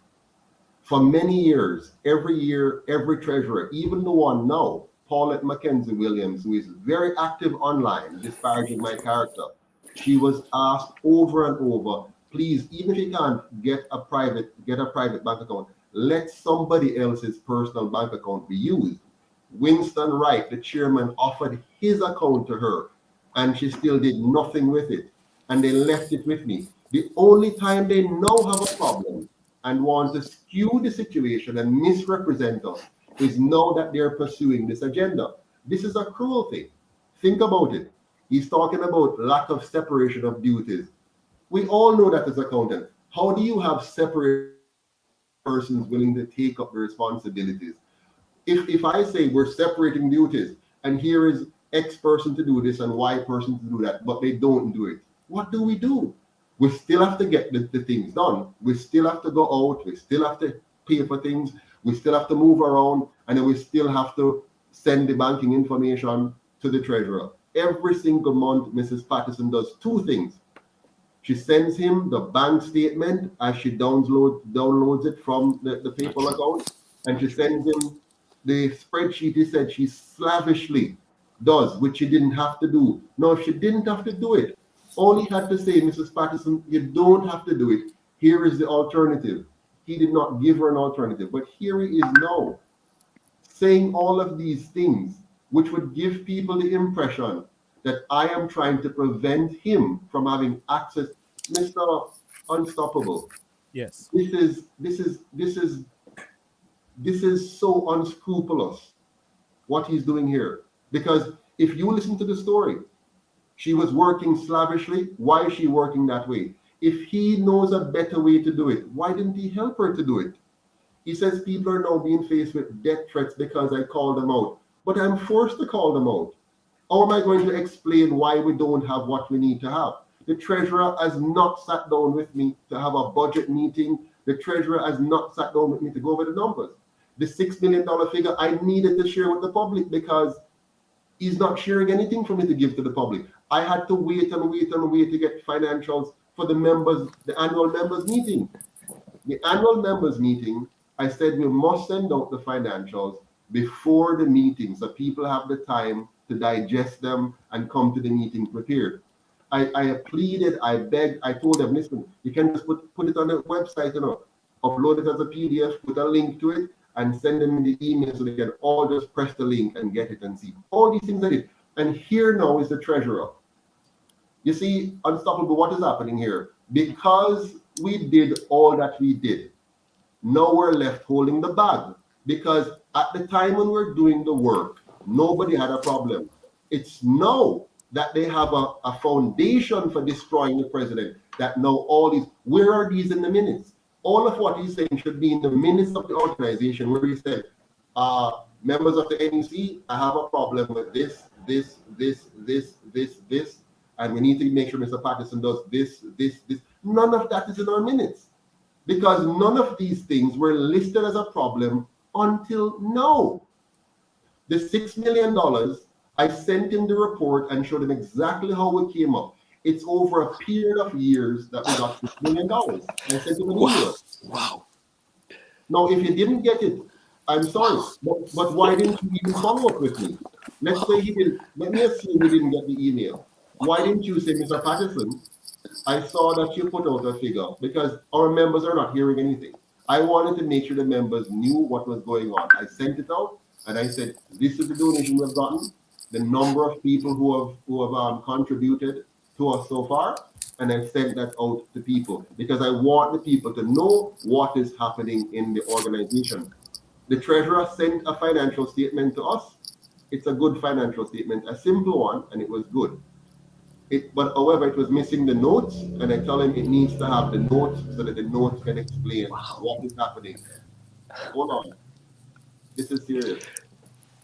For many years, every year, every treasurer, even the one now, Paulette Mackenzie Williams, who is very active online, disparaging my character, she was asked over and over, please, even if you can't get a private bank account, let somebody else's personal bank account be used. Winston Wright, the chairman, offered his account to her, and she still did nothing with it. And they left it with me. The only time they now have a problem and want to skew the situation and misrepresent us is now that they're pursuing this agenda. This is a cruel thing. Think about it. He's talking about lack of separation of duties. We all know that as accountants. How do you have separate persons willing to take up the responsibilities? If I say we're separating duties and here is X person to do this and Y person to do that, but they don't do it, what do? We still have to get the things done. We still have to go out. We still have to pay for things. We still have to move around. And then we still have to send the banking information to the treasurer. Every single month, Mrs. Patterson does two things. She sends him the bank statement as she downloads it from the PayPal account. And she sends him the spreadsheet he said she slavishly does, which she didn't have to do. Now, if she didn't have to do it, all he had to say, Mrs. Patterson, you don't have to do it. Here is the alternative. He did not give her an alternative, but here he is now saying all of these things, which would give people the impression that I am trying to prevent him from having access. Mr. Unstoppable. Yes. This is so unscrupulous what he's doing here. Because if you listen to the story, she was working slavishly. Why is she working that way? If he knows a better way to do it, why didn't he help her to do it? He says people are now being faced with death threats because I called them out. But I'm forced to call them out. How am I going to explain why we don't have what we need to have? The treasurer has not sat down with me to have a budget meeting. The treasurer has not sat down with me to go over the numbers. The $6 million figure I needed to share with the public because he's not sharing anything for me to give to the public. I had to wait to get financials for the annual members meeting. The annual members meeting, I said we must send out the financials before the meeting so people have the time to digest them and come to the meeting prepared. I pleaded, I begged, I told them, listen, you can just put it on the website, upload it as a PDF, put a link to it, and send them in the email so they can all just press the link and get it and see. All these things I did. And here now is the treasurer. You see, Unstoppable, what is happening here? Because we did all that we did, now we're left holding the bag. Because at the time when we're doing the work, nobody had a problem. It's now that they have a foundation for destroying the president, that now all these, where are these in the minutes? All of what he's saying should be in the minutes of the organization where he said, members of the NEC, I have a problem with this, and we need to make sure Mr. Patterson does this. None of that is in our minutes because none of these things were listed as a problem until now. The $6 million, I sent him the report and showed him exactly how it came up. It's over a period of years that we got $6 million. I sent him an email. Wow. Now, if you didn't get it, I'm sorry, but why didn't you even follow up with me? Let's say he did. Let me assume he didn't get the email. Why didn't you say, Mr. Patterson, I saw that you put out a figure because our members are not hearing anything. I wanted to make sure the members knew what was going on. I sent it out and I said, this is the donation we've gotten, the number of people who have contributed to us so far, and I sent that out to people because I want the people to know what is happening in the organization. The treasurer sent a financial statement to us. It's a good financial statement, a simple one, and it was good. But however, it was missing the notes, and I tell him it needs to have the notes so that the notes can explain what is happening. Hold on. This is serious.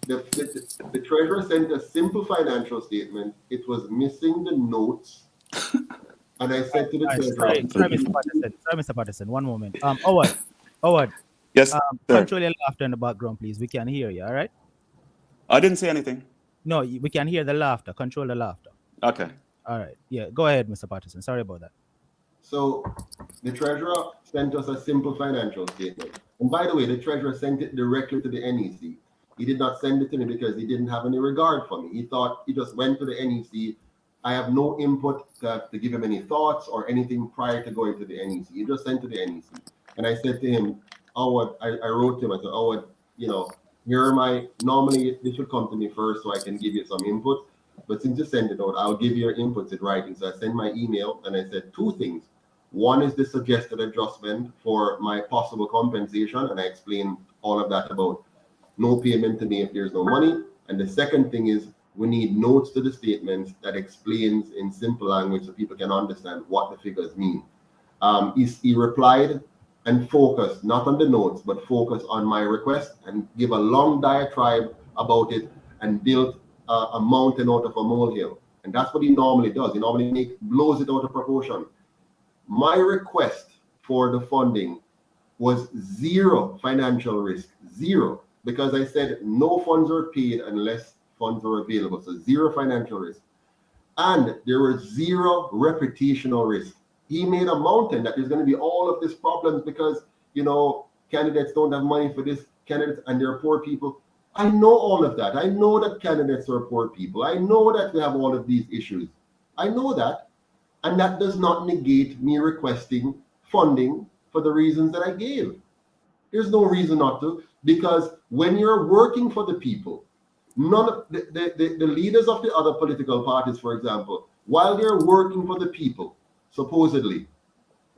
The treasurer sent a simple financial statement. It was missing the notes. And I said to the treasurer... Sorry, Mr. Patterson. One moment. Howard. Yes, sir. Control your laughter in the background, please. We can hear you, all right? I didn't say anything. No, we can hear the laughter. Control the laughter. Okay. All right. Yeah, go ahead, Mr. Patterson. Sorry about that. So the treasurer sent us a simple financial statement. And by the way, the treasurer sent it directly to the NEC. He did not send it to me because he didn't have any regard for me. He thought he just went to the NEC. I have no input to give him any thoughts or anything prior to going to the NEC. He just sent to the NEC. And I said to him, Howard, I wrote to him, I said, Howard, here are my, normally this should come to me first so I can give you some input. But since you send it out, I'll give you your inputs in writing. So I sent my email and I said two things. One is the suggested adjustment for my possible compensation. And I explained all of that about no payment to me if there's no money. And the second thing is we need notes to the statements that explains in simple language so people can understand what the figures mean. He replied and focused, not on the notes, but focus on my request and give a long diatribe about it and build a mountain out of a molehill. And that's what he normally does. He normally blows it out of proportion. My request for the funding was zero financial risk, zero, because I said no funds are paid unless funds are available. So zero financial risk. And there was zero reputational risk. He made a mountain that there's going to be all of these problems because, candidates don't have money for this, candidates, and they're poor people. I know all of that. I know that candidates are poor people. I know that we have all of these issues. I know that. And that does not negate me requesting funding for the reasons that I gave. There's no reason not to, because when you're working for the people, none of the leaders of the other political parties, for example, while they're working for the people, supposedly,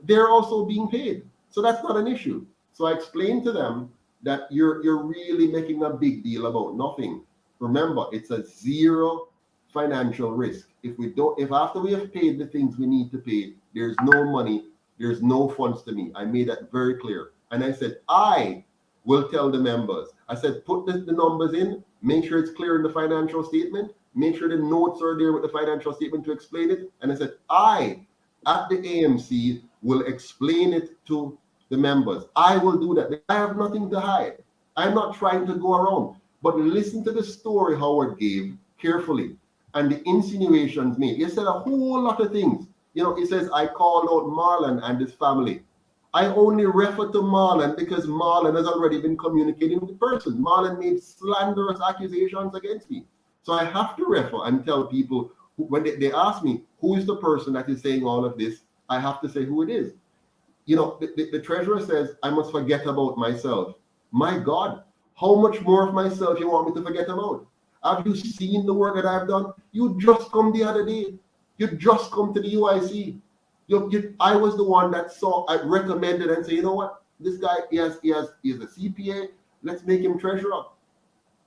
they're also being paid. So that's not an issue. So I explained to them that you're really making a big deal about nothing. Remember, it's a zero financial risk. If after we have paid the things we need to pay, there's no money, there's no funds to me. I made that very clear. And I said, I will tell the members. I said, put the numbers in, make sure it's clear in the financial statement, make sure the notes are there with the financial statement to explain it. And I said, I, at the AMC, will explain it to the members. I will do that. I have nothing to hide. I'm not trying to go around. But listen to the story Howard gave carefully and the insinuations made. He said a whole lot of things. He says, I called out Marlon and his family. I only refer to Marlon because Marlon has already been communicating with the person. Marlon made slanderous accusations against me. So I have to refer and tell people, when they ask me, who is the person that is saying all of this, I have to say who it is. The treasurer says, I must forget about myself. My God, how much more of myself you want me to forget about? Have you seen the work that I've done? You just come the other day. You just come to the UIC. I was the one that I recommended and say, you know what? This guy, he is a CPA. Let's make him treasurer.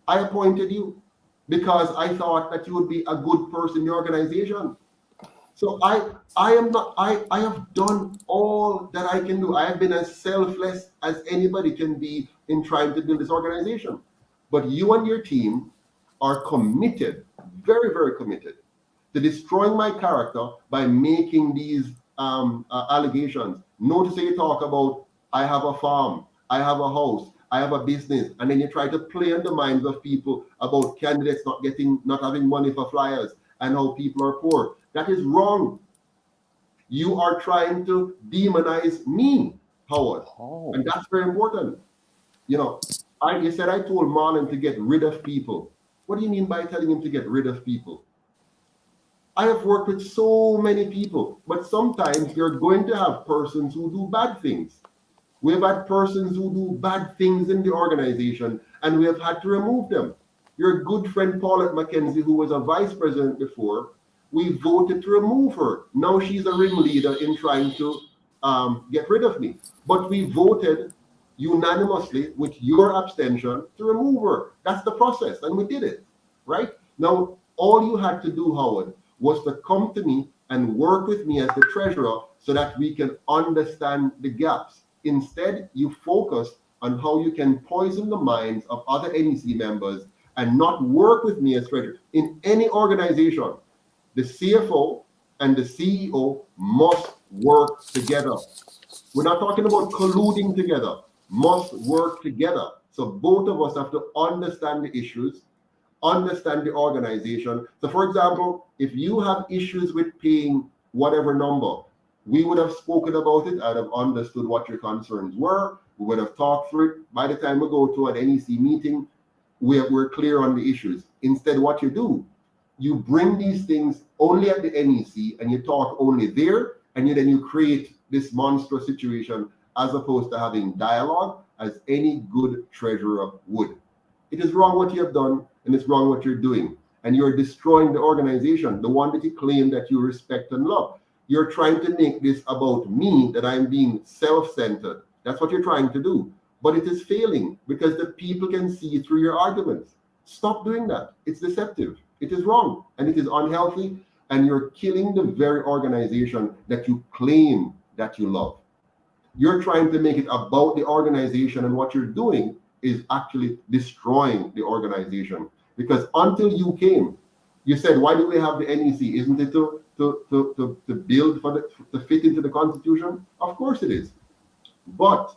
I appointed you because I thought that you would be a good person in the organization. So I am not I have done all that I can do. I have been as selfless as anybody can be in trying to build this organization. But you and your team are committed, very, very committed, to destroying my character by making these allegations. Notice you talk about, I have a farm, I have a house, I have a business, and then you try to play on the minds of people about candidates not having money for flyers and how people are poor. That is wrong. You are trying to demonize me, Howard. Oh. And that's very important. You said I told Marlon to get rid of people. What do you mean by telling him to get rid of people? I have worked with so many people, but sometimes you're going to have persons who do bad things. We have had persons who do bad things in the organization, and we have had to remove them. Your good friend Paulette McKenzie, who was a vice president before, we voted to remove her. Now she's a ringleader in trying to get rid of me. But we voted unanimously with your abstention to remove her. That's the process, and we did it, right? Now, all you had to do, Howard, was to come to me and work with me as the treasurer so that we can understand the gaps. Instead, you focus on how you can poison the minds of other NEC members and not work with me as treasurer. In any organization, the CFO and the CEO must work together. We're not talking about colluding together, must work together. So both of us have to understand the issues, understand the organization. So for example, if you have issues with paying whatever number, we would have spoken about it. I'd have understood what your concerns were. We would have talked through it. By the time we go to an NEC meeting, we're clear on the issues. Instead, what you do, you bring these things only at the NEC and you talk only there, and then you create this monstrous situation as opposed to having dialogue as any good treasurer would. It is wrong what you have done, and it's wrong what you're doing. And you're destroying the organization, the one that you claim that you respect and love. You're trying to make this about me, that I'm being self-centered. That's what you're trying to do. But it is failing because the people can see through your arguments. Stop doing that. It's deceptive. It is wrong and it is unhealthy, and you're killing the very organization that you claim that you love. You're trying to make it about the organization, and what you're doing is actually destroying the organization. Because until you came, you said, why do we have the NEC? Isn't it to build to fit into the Constitution? Of course it is. But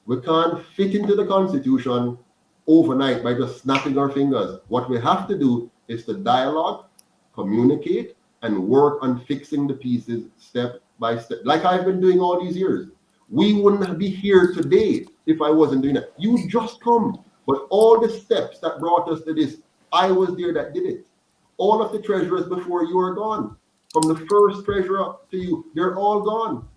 we can't fit into the Constitution overnight by just snapping our fingers. What we have to do is to dialogue, communicate, and work on fixing the pieces step by step, like I've been doing all these years. We wouldn't be here today if I wasn't doing that. You just come. But all the steps that brought us to this, I was there that did it. All of the treasurers before you are gone. From the first treasurer to you, they're all gone.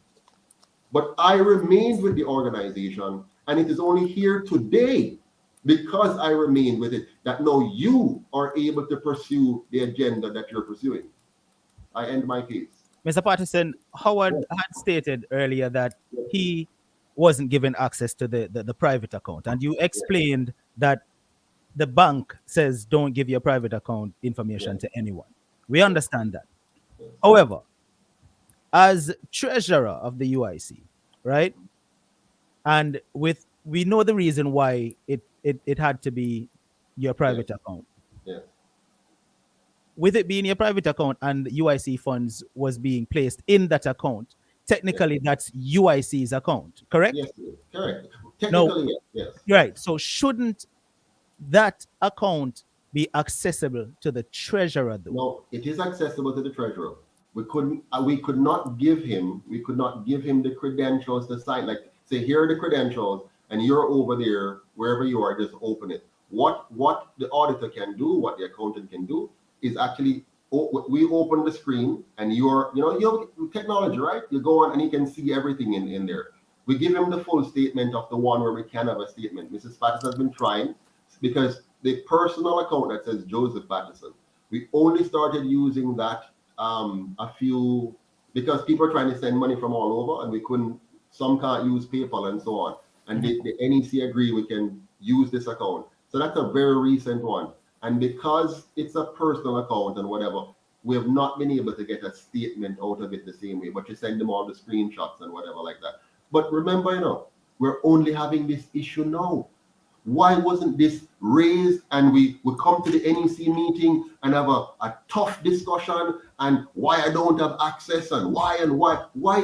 But I remained with the organization, and it is only here today, because I remained with it, that now you are able to pursue the agenda that you're pursuing. I end my case. Mr. Patterson, Howard had stated earlier that he wasn't given access to the private account, and you explained that the bank says don't give your private account information to anyone. We understand that. However, as treasurer of the UIC, right? And we know the reason why it had to be your private account. Yeah. With it being your private account and UIC funds was being placed in that account, technically that's UIC's account, correct? Yes, correct. Technically, yes. Right. So shouldn't that account be accessible to the treasurer though? No, it is accessible to the treasurer. We could not give him the credentials to sign. Like say, here are the credentials, and you're over there, wherever you are, just open it. What the auditor can do, what the accountant can do, is actually we open the screen, and you have technology, right? You go on and you can see everything in there. We give him the full statement of the one where we can have a statement. Mrs. Patterson has been trying, because the personal account that says Joseph Patterson, we only started using that a few, because people are trying to send money from all over, and we couldn't. Some can't use PayPal and so on. And the NEC agree we can use this account. So that's a very recent one. And because it's a personal account and whatever, we have not been able to get a statement out of it the same way, but you send them all the screenshots and whatever like that. But remember, we're only having this issue now. Why wasn't this raised, and we come to the NEC meeting and have a tough discussion, and why I don't have access, and why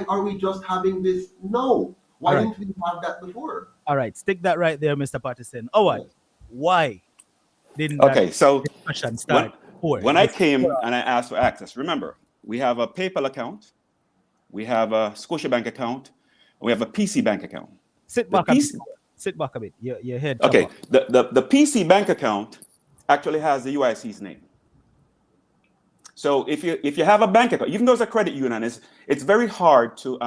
are we just having this now? Why didn't we have that before? All right, stick that right there, Mr. Patterson. Oh, what? Why didn't Okay, that so discussion start when I came and I asked for access, remember, we have a PayPal account, we have a Scotiabank account, we have a PC bank account. Sit back a bit. Your head. Okay, the PC bank account actually has the UIC's name. So if you have a bank account, even though it's a credit union, it's very hard to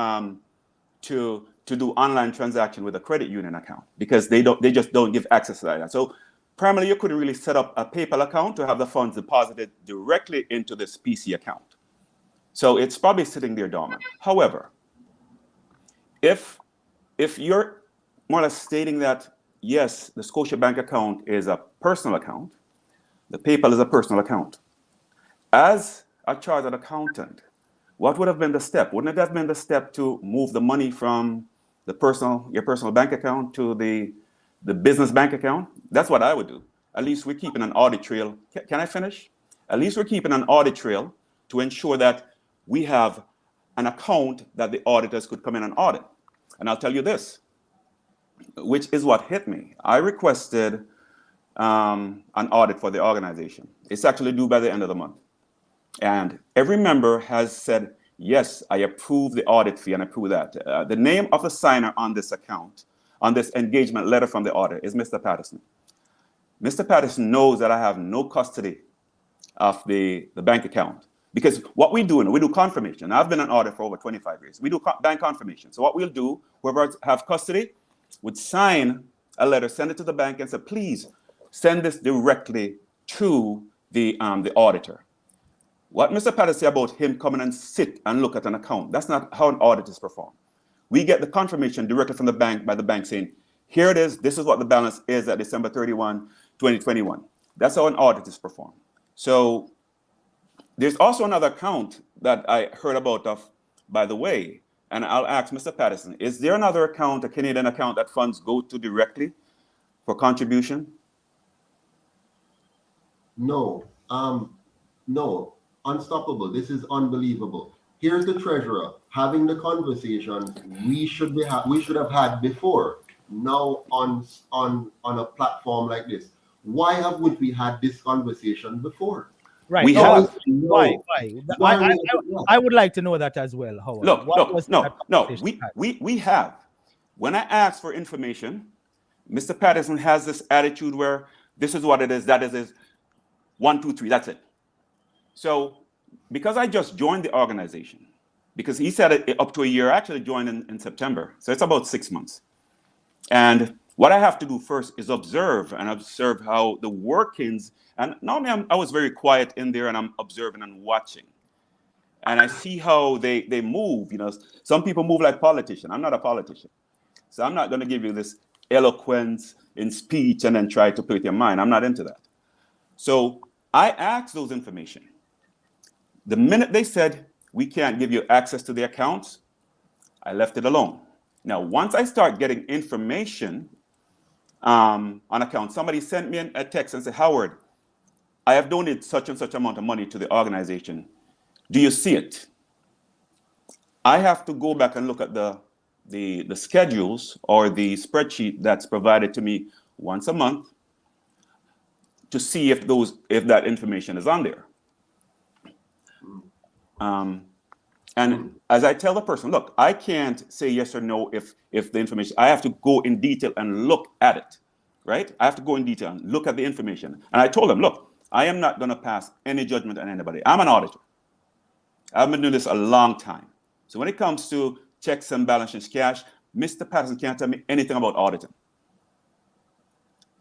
do online transaction with a credit union account, because they just don't give access to that. So primarily, you couldn't really set up a PayPal account to have the funds deposited directly into this PC account. So it's probably sitting there dormant. However, if you're more or less stating that, yes, the Scotiabank account is a personal account, the PayPal is a personal account, as a chartered accountant, what would have been the step? Wouldn't it have been the step to move the money from your personal bank account to the business bank account? That's what I would do. At least we're keeping an audit trail. Can I finish? At least we're keeping an audit trail to ensure that we have an account that the auditors could come in and audit. And I'll tell you this, which is what hit me. I requested an audit for the organization. It's actually due by the end of the month. And every member has said, yes, I approve the audit fee and approve that. The name of the signer on this account, on this engagement letter from the auditor, is Mr. Patterson. Mr. Patterson knows that I have no custody of the bank account, because what we do confirmation. I've been an auditor for over 25 years. We do bank confirmation. So what we'll do, whoever have custody would sign a letter, send it to the bank, and say, please send this directly to the auditor. What Mr. Patterson said about him coming and sit and look at an account, that's not how an audit is performed. We get the confirmation directly from the bank, by the bank saying, here it is, this is what the balance is at December 31, 2021. That's how an audit is performed. So there's also another account that I heard about by the way, and I'll ask Mr. Patterson, is there another account, a Canadian account, that funds go to directly for contribution? No. No. Unstoppable. This is unbelievable. Here's the treasurer having the conversation we should have had before. Now on a platform like this, why haven't we had this conversation before? Right. We have. Why? I would like to know that as well, Howard. No. We have. When I ask for information, Mr. Patterson has this attitude where this is what it is, that is 1, 2, 3, that's it. So because I just joined the organization, because he said it up to a year, I actually joined in September. So it's about 6 months. And what I have to do first is observe how the workings, and normally I was very quiet in there, and I'm observing and watching. And I see how they move. Some people move like politicians. I'm not a politician. So I'm not going to give you this eloquence in speech and then try to put it in your mind. I'm not into that. So I asked those information. The minute they said, we can't give you access to the accounts, I left it alone. Now, once I start getting information on account, somebody sent me a text and said, Howard, I have donated such and such amount of money to the organization. Do you see it? I have to go back and look at the schedules or the spreadsheet that's provided to me once a month to see if that information is on there. And as I tell the person, look, I can't say yes or no if the information, I have to go in detail and look at it, right? I have to go in detail and look at the information. And I told them, look, I am not going to pass any judgment on anybody. I'm an auditor. I've been doing this a long time. So when it comes to checks and balances, cash, Mr. Patterson can't tell me anything about auditing.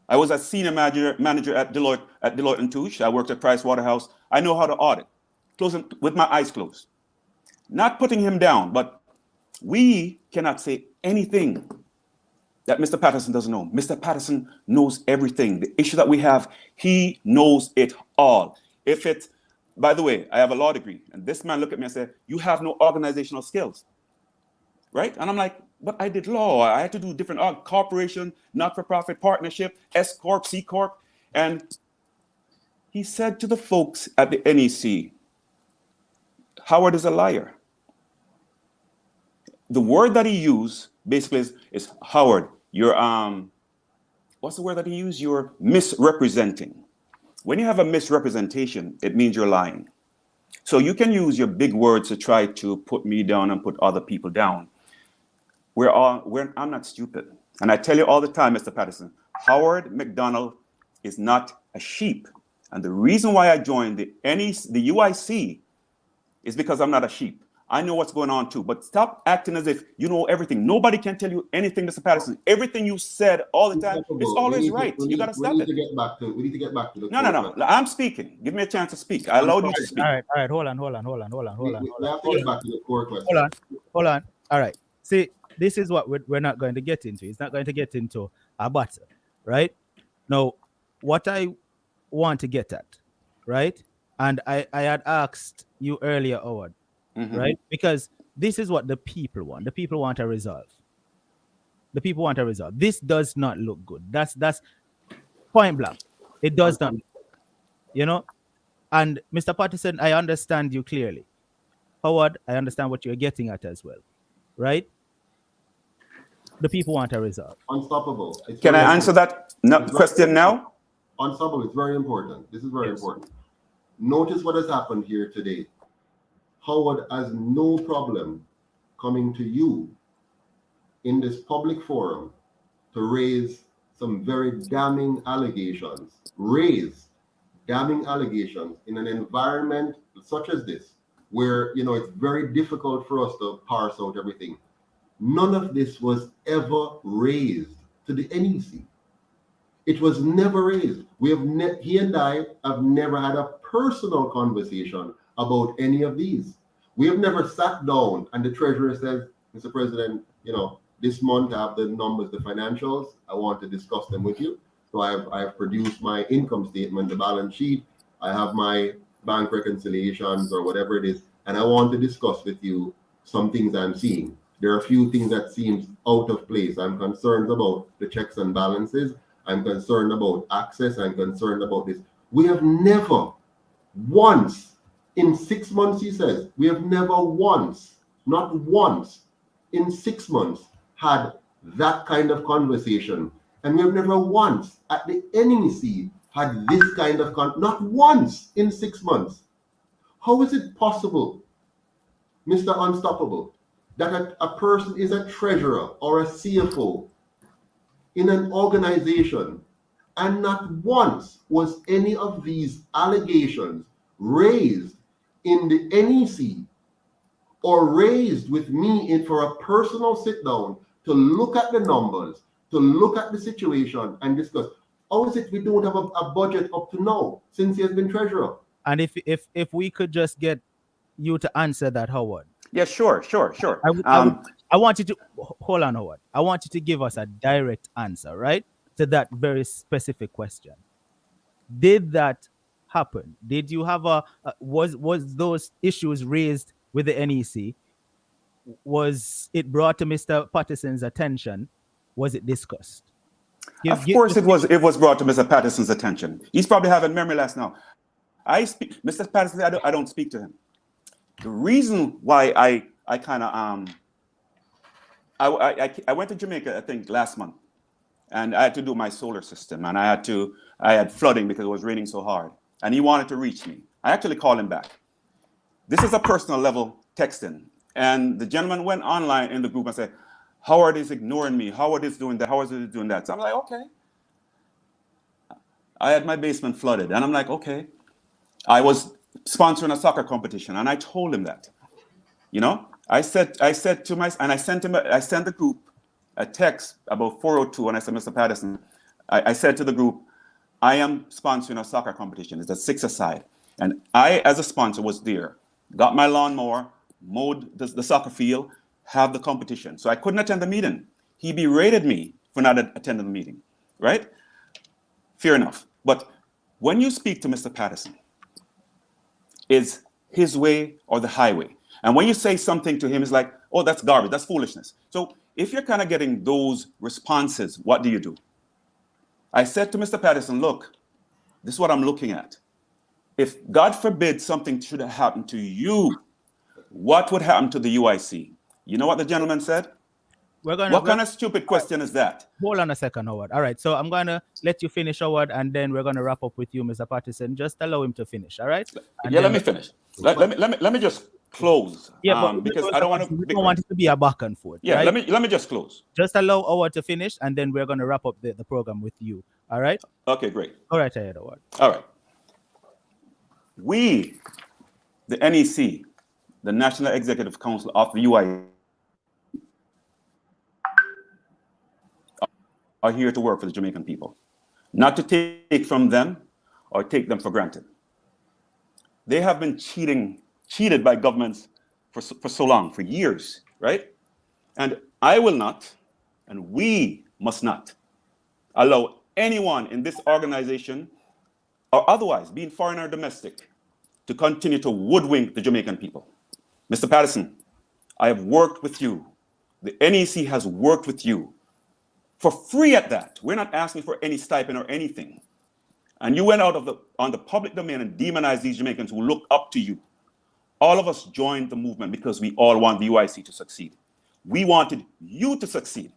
I was a senior manager at Deloitte and Touche. I worked at Price Waterhouse. I know how to audit, closing with my eyes closed. Not putting him down, but we cannot say anything that Mr. Patterson doesn't know. Mr. Patterson knows everything. The issue that we have, he knows it all. By the way, I have a law degree, and this man looked at me and said, you have no organizational skills, right? And I'm like, but I did law. I had to do different corporation, not-for-profit, partnership, S Corp, C Corp. And he said to the folks at the NEC, Howard is a liar. The word that he used basically is Howard, you're, what's the word that he used? You're misrepresenting. When you have a misrepresentation, it means you're lying. So you can use your big words to try to put me down and put other people down. I'm not stupid. And I tell you all the time, Mr. Patterson, Howard McDonald is not a sheep. And the reason why I joined the UIC is because I'm not a sheep. I know what's going on too, but stop acting as if you know everything. Nobody can tell you anything, Mr. Patterson. Everything you said all the time, it's always right. You got to stop it. We need to get back to the No. I'm speaking. Give me a chance to speak. I allowed you to speak. All right. Hold on. We have to get back to the core question. Hold on. All right. See, this is what we're not going to get into. It's not going to get into a battle, right? Now, what I want to get at, right? And I had asked you earlier, Howard, right? Because this is what the people want. The people want a resolve. The people want a resolve. This does not look good. That's point blank. It does not, And Mr. Patterson, I understand you clearly. Howard, I understand what you're getting at as well, right? The people want a resolve. Unstoppable. Can I answer that question now? Unstoppable. It's very important. This is very important. Notice what has happened here today. Howard has no problem coming to you in this public forum to raise some very damning allegations. Raise damning allegations in an environment such as this, where it's very difficult for us to parse out everything. None of this was ever raised to the NEC. It was never raised. He and I have never had a personal conversation about any of these. We have never sat down and the treasurer says, Mr. President, this month I have the numbers, the financials. I want to discuss them with you. So I have produced my income statement, the balance sheet. I have my bank reconciliations or whatever it is. And I want to discuss with you some things I'm seeing. There are a few things that seems out of place. I'm concerned about the checks and balances. I'm concerned about access. I'm concerned about this. We have never once in 6 months, he says, we have never once, not once in 6 months had that kind of conversation. And we have never once at the NEC had this kind of not once in 6 months. How is it possible, Mr. Unstoppable, that a person is a treasurer or a CFO in an organization and not once was any of these allegations raised in the NEC or raised with me for a personal sit down to look at the numbers, to look at the situation and discuss? How is it we don't have a budget up to now since he has been treasurer? And if we could just get you to answer that, Howard. Yeah, sure. I want you to hold on, Howard. I want you to give us a direct answer, right, to that very specific question. Did that happen? Did you have was those issues raised with the NEC? Was it brought to Mr. Patterson's attention? Was it discussed? Of course, it was brought to Mr. Patterson's attention. He's probably having memory loss now. Mr. Patterson, I don't speak to him. The reason why I kind of I went to Jamaica, I think last month, and I had to do my solar system, and I had flooding because it was raining so hard, and he wanted to reach me. I actually called him back. This is a personal level texting. And the gentleman went online in the group and said, Howard is ignoring me. Howard is doing that. Howard is doing that. So I'm like, okay. I had my basement flooded. And I'm like, okay. I was sponsoring a soccer competition. And I told him that. You know, I said to my, and I sent the group a text about 4:02, and I said, Mr. Patterson, I said to the group, I am sponsoring a soccer competition. It's a 6-a-side. And I, as a sponsor, was there, got my lawnmower, mowed the soccer field, have the competition. So I couldn't attend the meeting. He berated me for not attending the meeting, right? Fair enough. But when you speak to Mr. Patterson, it's his way or the highway. And when you say something to him, it's like, oh, that's garbage, that's foolishness. So if you're kind of getting those responses, what do? I said to Mr. Patterson, look, this is what I'm looking at. If God forbid something should have happened to you, what would happen to the UIC? You know what the gentleman said? What kind of stupid question is that? Hold on a second, Howard. All right, so I'm going to let you finish, Howard, and then we're going to wrap up with you, Mr. Patterson. Just allow him to finish, all right? And yeah, let me finish. Let me just close. Yeah, but because I don't want to. We don't want it to be a back and forth. Yeah, right? let me just close. Just allow Howard to finish, and then we're going to wrap up the program with you. All right? Okay, great. All right, Howard. All right. We, the NEC, the National Executive Council of the UI, are here to work for the Jamaican people, not to take from them or take them for granted. They have been cheated by governments for so long, for years, right? And I will not, and we must not, allow anyone in this organization or otherwise, being foreign or domestic, to continue to woodwink the Jamaican people. Mr. Patterson, I have worked with you. The NEC has worked with you for free at that. We're not asking for any stipend or anything. And you went out on the public domain and demonized these Jamaicans who look up to you. All of us joined the movement because we all want the UIC to succeed. We wanted you to succeed.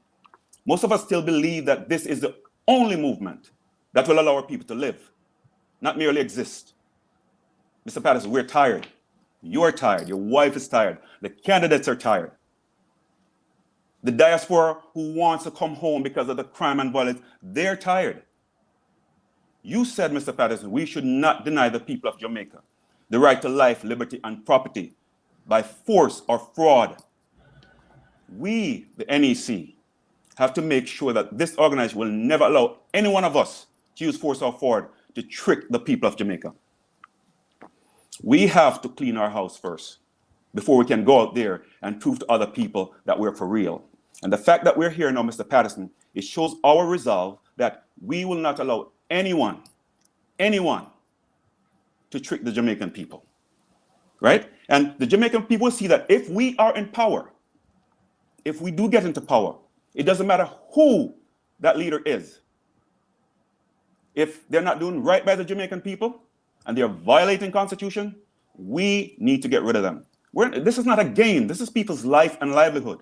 Most of us still believe that this is the only movement that will allow our people to live, not merely exist. Mr. Patterson, we're tired. You're tired. Your wife is tired. The candidates are tired. The diaspora who wants to come home because of the crime and violence, they're tired. You said, Mr. Patterson, we should not deny the people of Jamaica the right to life, liberty, and property by force or fraud. We, the NEC, have to make sure that this organization will never allow any one of us to use force or fraud to trick the people of Jamaica. We have to clean our house first before we can go out there and prove to other people that we're for real. And the fact that we're here now, Mr. Patterson, it shows our resolve that we will not allow anyone to trick the Jamaican people, right? And the Jamaican people see that if we are in power, if we do get into power, it doesn't matter who that leader is. If they're not doing right by the Jamaican people and they're violating Constitution, we need to get rid of them. This is not a game. This is people's life and livelihood,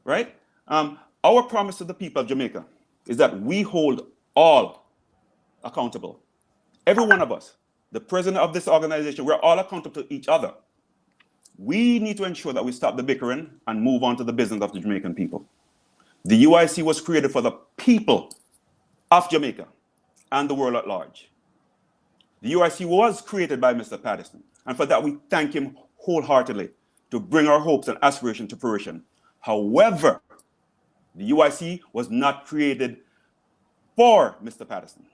right? Our promise to the people of Jamaica is that we hold all accountable. Every one of us, the president of this organization, we're all accountable to each other. We need to ensure that we stop the bickering and move on to the business of the Jamaican people. The UIC was created for the people of Jamaica and the world at large. The UIC was created by Mr. Patterson, and for that we thank him wholeheartedly to bring our hopes and aspirations to fruition. However, the UIC was not created for Mr. Patterson.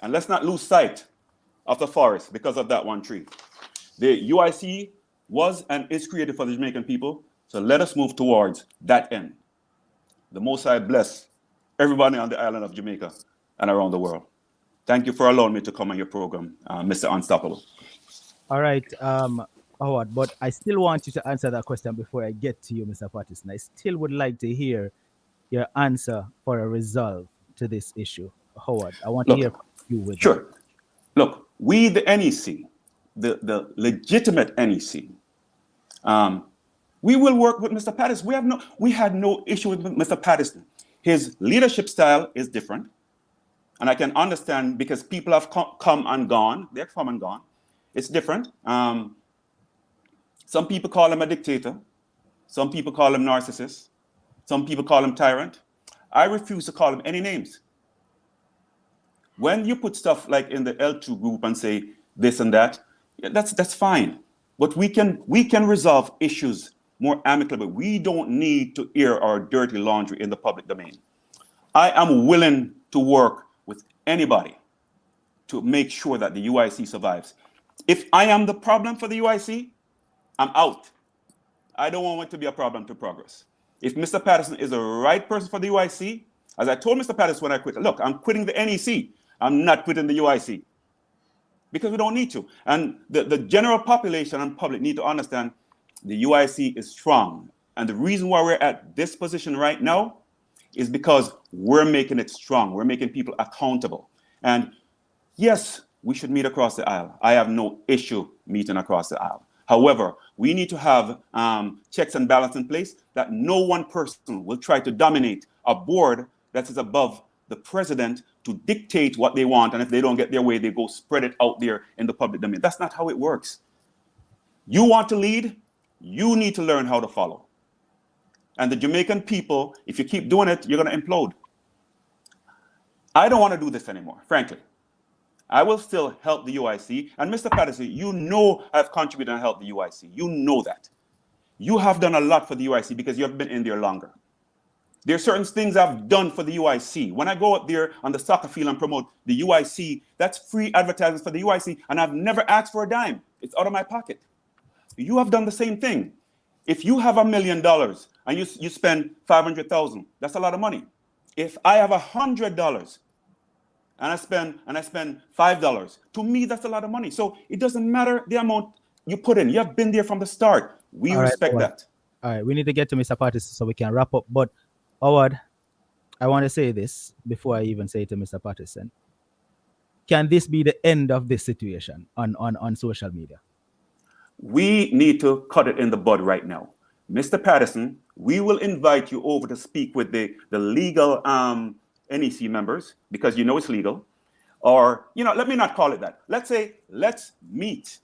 And let's not lose sight of the forest because of that one tree. The UIC was and is created for the Jamaican people, so let us move towards that end. The Most High bless everybody on the island of Jamaica and around the world. Thank you for allowing me to come on your program, Mr. Unstoppable. All right, Howard, but I still want you to answer that question before I get to you, Mr. Patterson. I still would like to hear your answer for a resolve to this issue. Howard, I want to hear from you with Sure. That. Look, we, the NEC, the legitimate NEC, we will work with Mr. Patterson. We had no issue with Mr. Patterson. His leadership style is different. And I can understand because people have come and gone. They're come and gone. It's different. Some people call him a dictator. Some people call him narcissist. Some people call him tyrant. I refuse to call him any names. When you put stuff like in the L2 group and say this and that, yeah, that's fine. But we can resolve issues more amicably. We don't need to air our dirty laundry in the public domain. I am willing to work with anybody to make sure that the UIC survives. If I am the problem for the UIC, I'm out. I don't want it to be a problem to progress. If Mr. Patterson is the right person for the UIC, as I told Mr. Patterson when I quit, look, I'm quitting the NEC. I'm not quitting the UIC because we don't need to. And the general population and public need to understand the UIC is strong. And the reason why we're at this position right now is because we're making it strong. We're making people accountable. And yes, we should meet across the aisle. I have no issue meeting across the aisle. However, we need to have checks and balance in place that no one person will try to dominate a board that is above the president to dictate what they want. And if they don't get their way, they go spread it out there in the public domain. That's not how it works. You want to lead, you need to learn how to follow. And the Jamaican people, if you keep doing it, you're going to implode. I don't want to do this anymore, frankly. I will still help the UIC. And Mr. Patterson, you know I've contributed and helped the UIC. You know that. You have done a lot for the UIC because you have been in there longer. There are certain things I've done for the UIC. When I go up there on the soccer field and promote the UIC, that's free advertising for the UIC, and I've never asked for a dime. It's out of my pocket. You have done the same thing. If you have $1 million and you spend $500,000, that's a lot of money. If I have $100 and I spend $5, to me that's a lot of money. So it doesn't matter the amount you put in. You have been there from the start. We respect that. All right, we need to get to Mr. Patterson so we can wrap up. But Howard, I want to say this before I even say it to Mr. Patterson. Can this be the end of this situation on social media? We need to cut it in the bud right now. Mr. Patterson, we will invite you over to speak with the legal NEC members because you know it's legal. Or, let me not call it that. Let's say, let's meet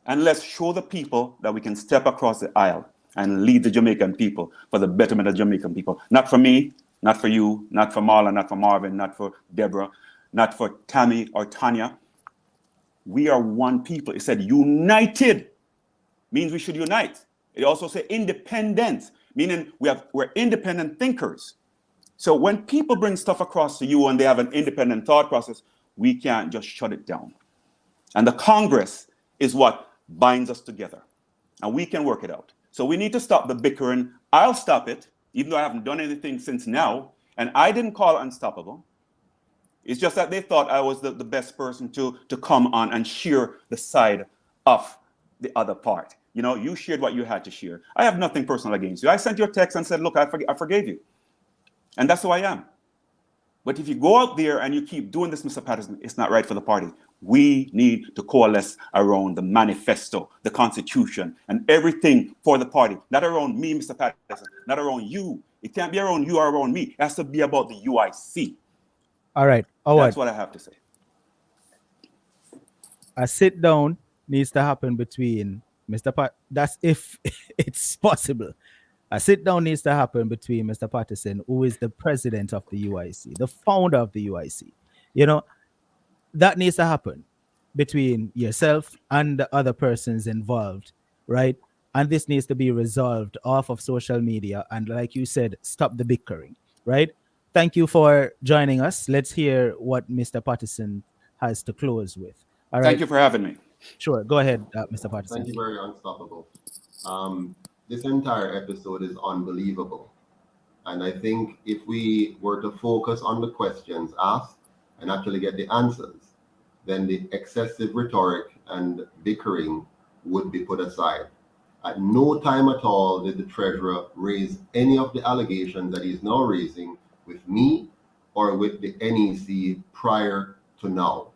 and let's show the people that we can step across the aisle and lead the Jamaican people for the betterment of Jamaican people. Not for me, not for you, not for Marlon, not for Marvin, not for Deborah, not for Tammy or Tanya. We are one people. It said united means we should unite. It also said independent, meaning we're independent thinkers. So when people bring stuff across to you and they have an independent thought process, we can't just shut it down. And the Congress is what binds us together. And we can work it out. So we need to stop the bickering. I'll stop it, even though I haven't done anything since now. And I didn't call unstoppable. It's just that they thought I was the best person to come on and share the side of the other part. You shared what you had to share. I have nothing personal against you. I sent you a text and said, look, I forgave you. And that's who I am. But if you go out there and you keep doing this, Mr. Patterson, it's not right for the party. We need to coalesce around the manifesto, the constitution, and everything for the party. Not around me, Mr. Patterson, not around you. It can't be around you or around me. It has to be about the UIC. All right. That's what I have to say. A sit down needs to happen between Mr. Pat. That's if it's possible. A sit down needs to happen between Mr. Patterson, who is the president of the UIC, the founder of the UIC. That needs to happen between yourself and the other persons involved, right? And this needs to be resolved off of social media. And like you said, stop the bickering, right? Thank you for joining us. Let's hear what Mr. Patterson has to close with. All right. Thank you for having me. Sure. Go ahead, Mr. Patterson. Thank you, very unstoppable. This entire episode is unbelievable. And I think if we were to focus on the questions asked and actually get the answers, then the excessive rhetoric and bickering would be put aside. At no time at all did the treasurer raise any of the allegations that he's now raising with me or with the NEC prior to now.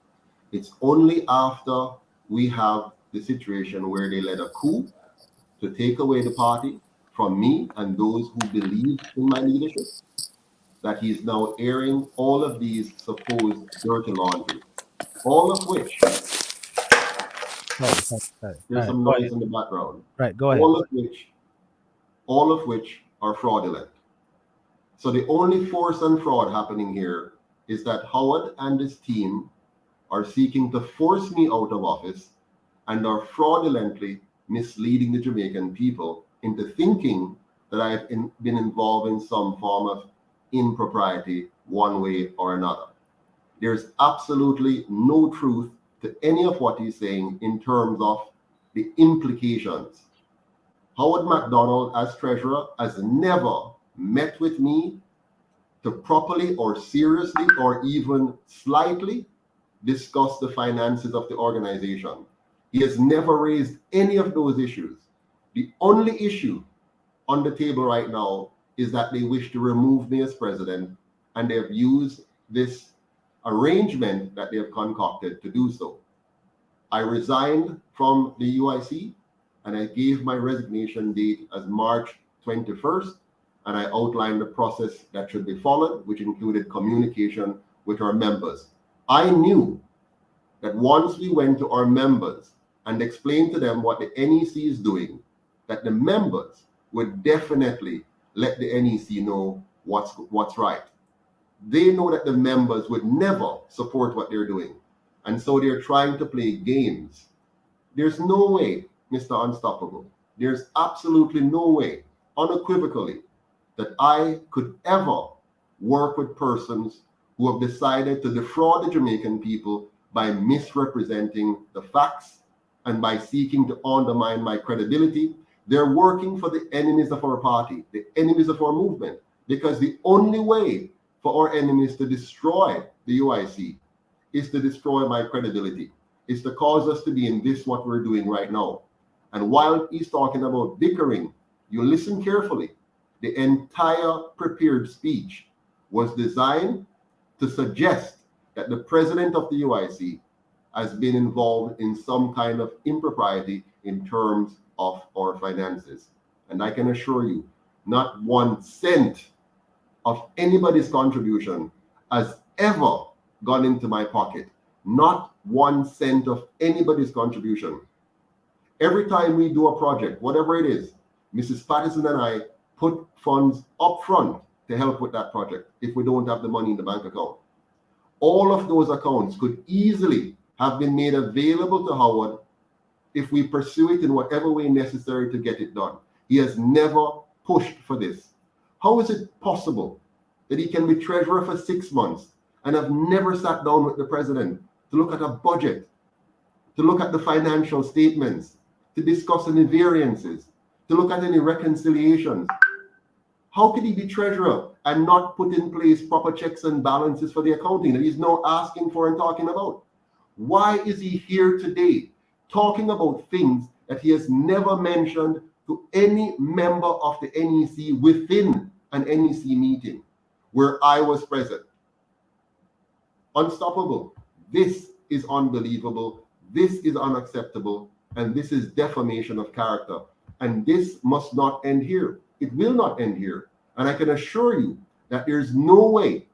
It's only after we have the situation where they led a coup to take away the party from me and those who believe in my leadership that he's now airing all of these supposed dirty laundry, all of which Sorry. There's some Go ahead. noise in the background. Right, go ahead. All of which, all of which are fraudulent. So the only force and fraud happening here is that Howard and his team are seeking to force me out of office and are fraudulently misleading the Jamaican people into thinking that I've been involved in some form of impropriety one way or another. There's absolutely no truth to any of what he's saying in terms of the implications. Howard MacDonald, as treasurer, has never met with me to properly or seriously or even slightly discuss the finances of the organization. He has never raised any of those issues. The only issue on the table right now is that they wish to remove me as president, and they have used this arrangement that they have concocted to do so. I resigned from the UIC and I gave my resignation date as March 21st, and I outlined the process that should be followed, which included communication with our members. I knew that once we went to our members and explained to them what the NEC is doing, that the members would definitely let the NEC know what's right. They know that the members would never support what they're doing. And so they're trying to play games. There's no way, Mr. Unstoppable, there's absolutely no way, unequivocally, that I could ever work with persons who have decided to defraud the Jamaican people by misrepresenting the facts and by seeking to undermine my credibility. They're working for the enemies of our party, the enemies of our movement, because the only way for our enemies to destroy the UIC is to destroy my credibility, is to cause us to be in this what we're doing right now. And while he's talking about bickering, you listen carefully. The entire prepared speech was designed to suggest that the president of the UIC has been involved in some kind of impropriety in terms of our finances. And I can assure you, not 1 cent of anybody's contribution has ever gone into my pocket. Not 1 cent of anybody's contribution. Every time we do a project, whatever it is, Mrs. Patterson and I put funds up front to help with that project if we don't have the money in the bank account. All of those accounts could easily have been made available to Howard if we pursue it in whatever way necessary to get it done. He has never pushed for this. How is it possible that he can be treasurer for 6 months and have never sat down with the president to look at a budget, to look at the financial statements, to discuss any variances, to look at any reconciliations? How could he be treasurer and not put in place proper checks and balances for the accounting that he's now asking for and talking about? Why is he here today talking about things that he has never mentioned to any member of the NEC within an NEC meeting where I was present? Unstoppable. This is unbelievable. This is unacceptable. And this is defamation of character. And this must not end here. It will not end here. And I can assure you that there's no way,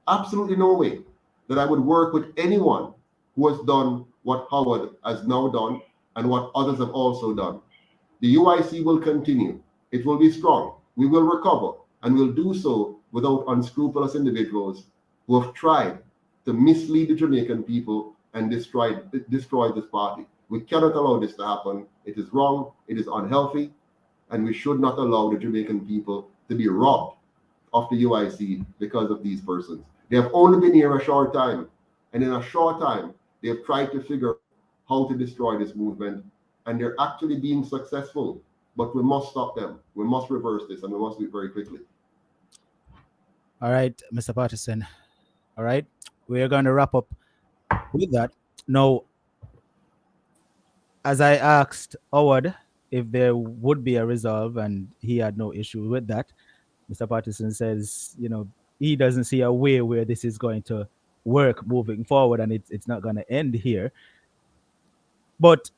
absolutely no way, that I would work with anyone who has done what Howard has now done and what others have also done. The UIC will continue. It will be strong. We will recover. And we'll do so without unscrupulous individuals who have tried to mislead the Jamaican people and destroy this party. We cannot allow this to happen. It is wrong. It is unhealthy. And we should not allow the Jamaican people to be robbed of the UIC because of these persons. They have only been here a short time. And in a short time, they have tried to figure out how to destroy this movement. And they're actually being successful. But we must stop them. We must reverse this, and we must do it very quickly. All right, Mr. Patterson. All right. We're going to wrap up with that. Now, as I asked Howard if there would be a resolve, and he had no issue with that, Mr. Patterson says, he doesn't see a way where this is going to work moving forward, and it's not going to end here. But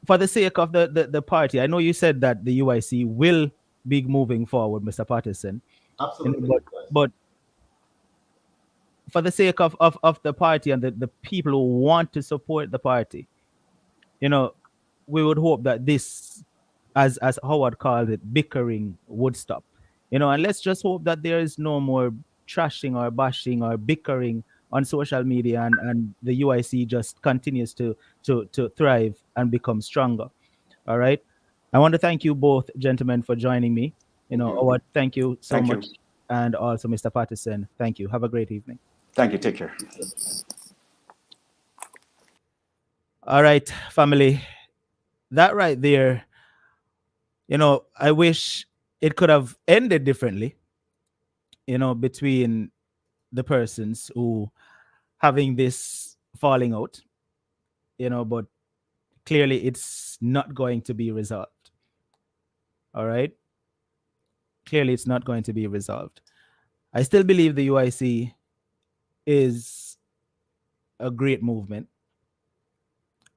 for the sake of the party, I know you said that the UIC will be moving forward, Mr. Patterson. Absolutely. But for the sake of the party and the people who want to support the party, you know, we would hope that this, as Howard called it, bickering would stop. And let's just hope that there is no more trashing or bashing or bickering on social media, and the UIC just continues to thrive and become stronger. All right. I want to thank you both, gentlemen, for joining me. Thank you. Howard, thank you so Thank much. you. And also Mr. Patterson, thank you. Have a great evening. Thank you. Take care. All right, family. That right there, I wish it could have ended differently, between the persons who having this falling out, but clearly it's not going to be resolved. All right. Clearly it's not going to be resolved. I still believe the UIC is a great movement.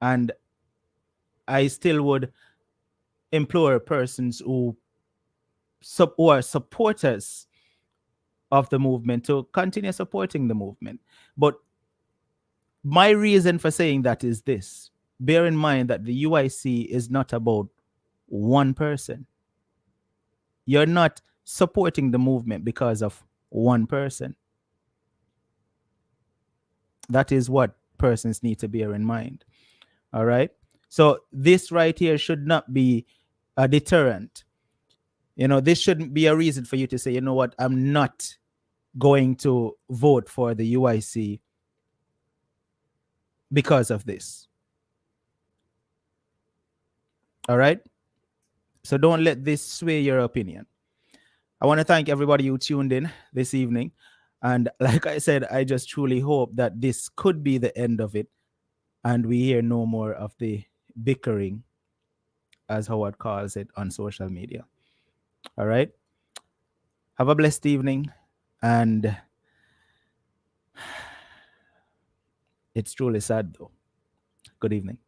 And I still would implore persons who are supporters of the movement to continue supporting the movement. But my reason for saying that is this: bear in mind that the UIC is not about one person. You're not supporting the movement because of one person. That is what persons need to bear in mind. All right. So this right here should not be a deterrent. This shouldn't be a reason for you to say, you know what, I'm not going to vote for the UIC because of this. All right. So don't let this sway your opinion. I want to thank everybody who tuned in this evening. And like I said, I just truly hope that this could be the end of it and we hear no more of the bickering, as Howard calls it, on social media. All right. Have a blessed evening. And it's truly sad, though. Good evening.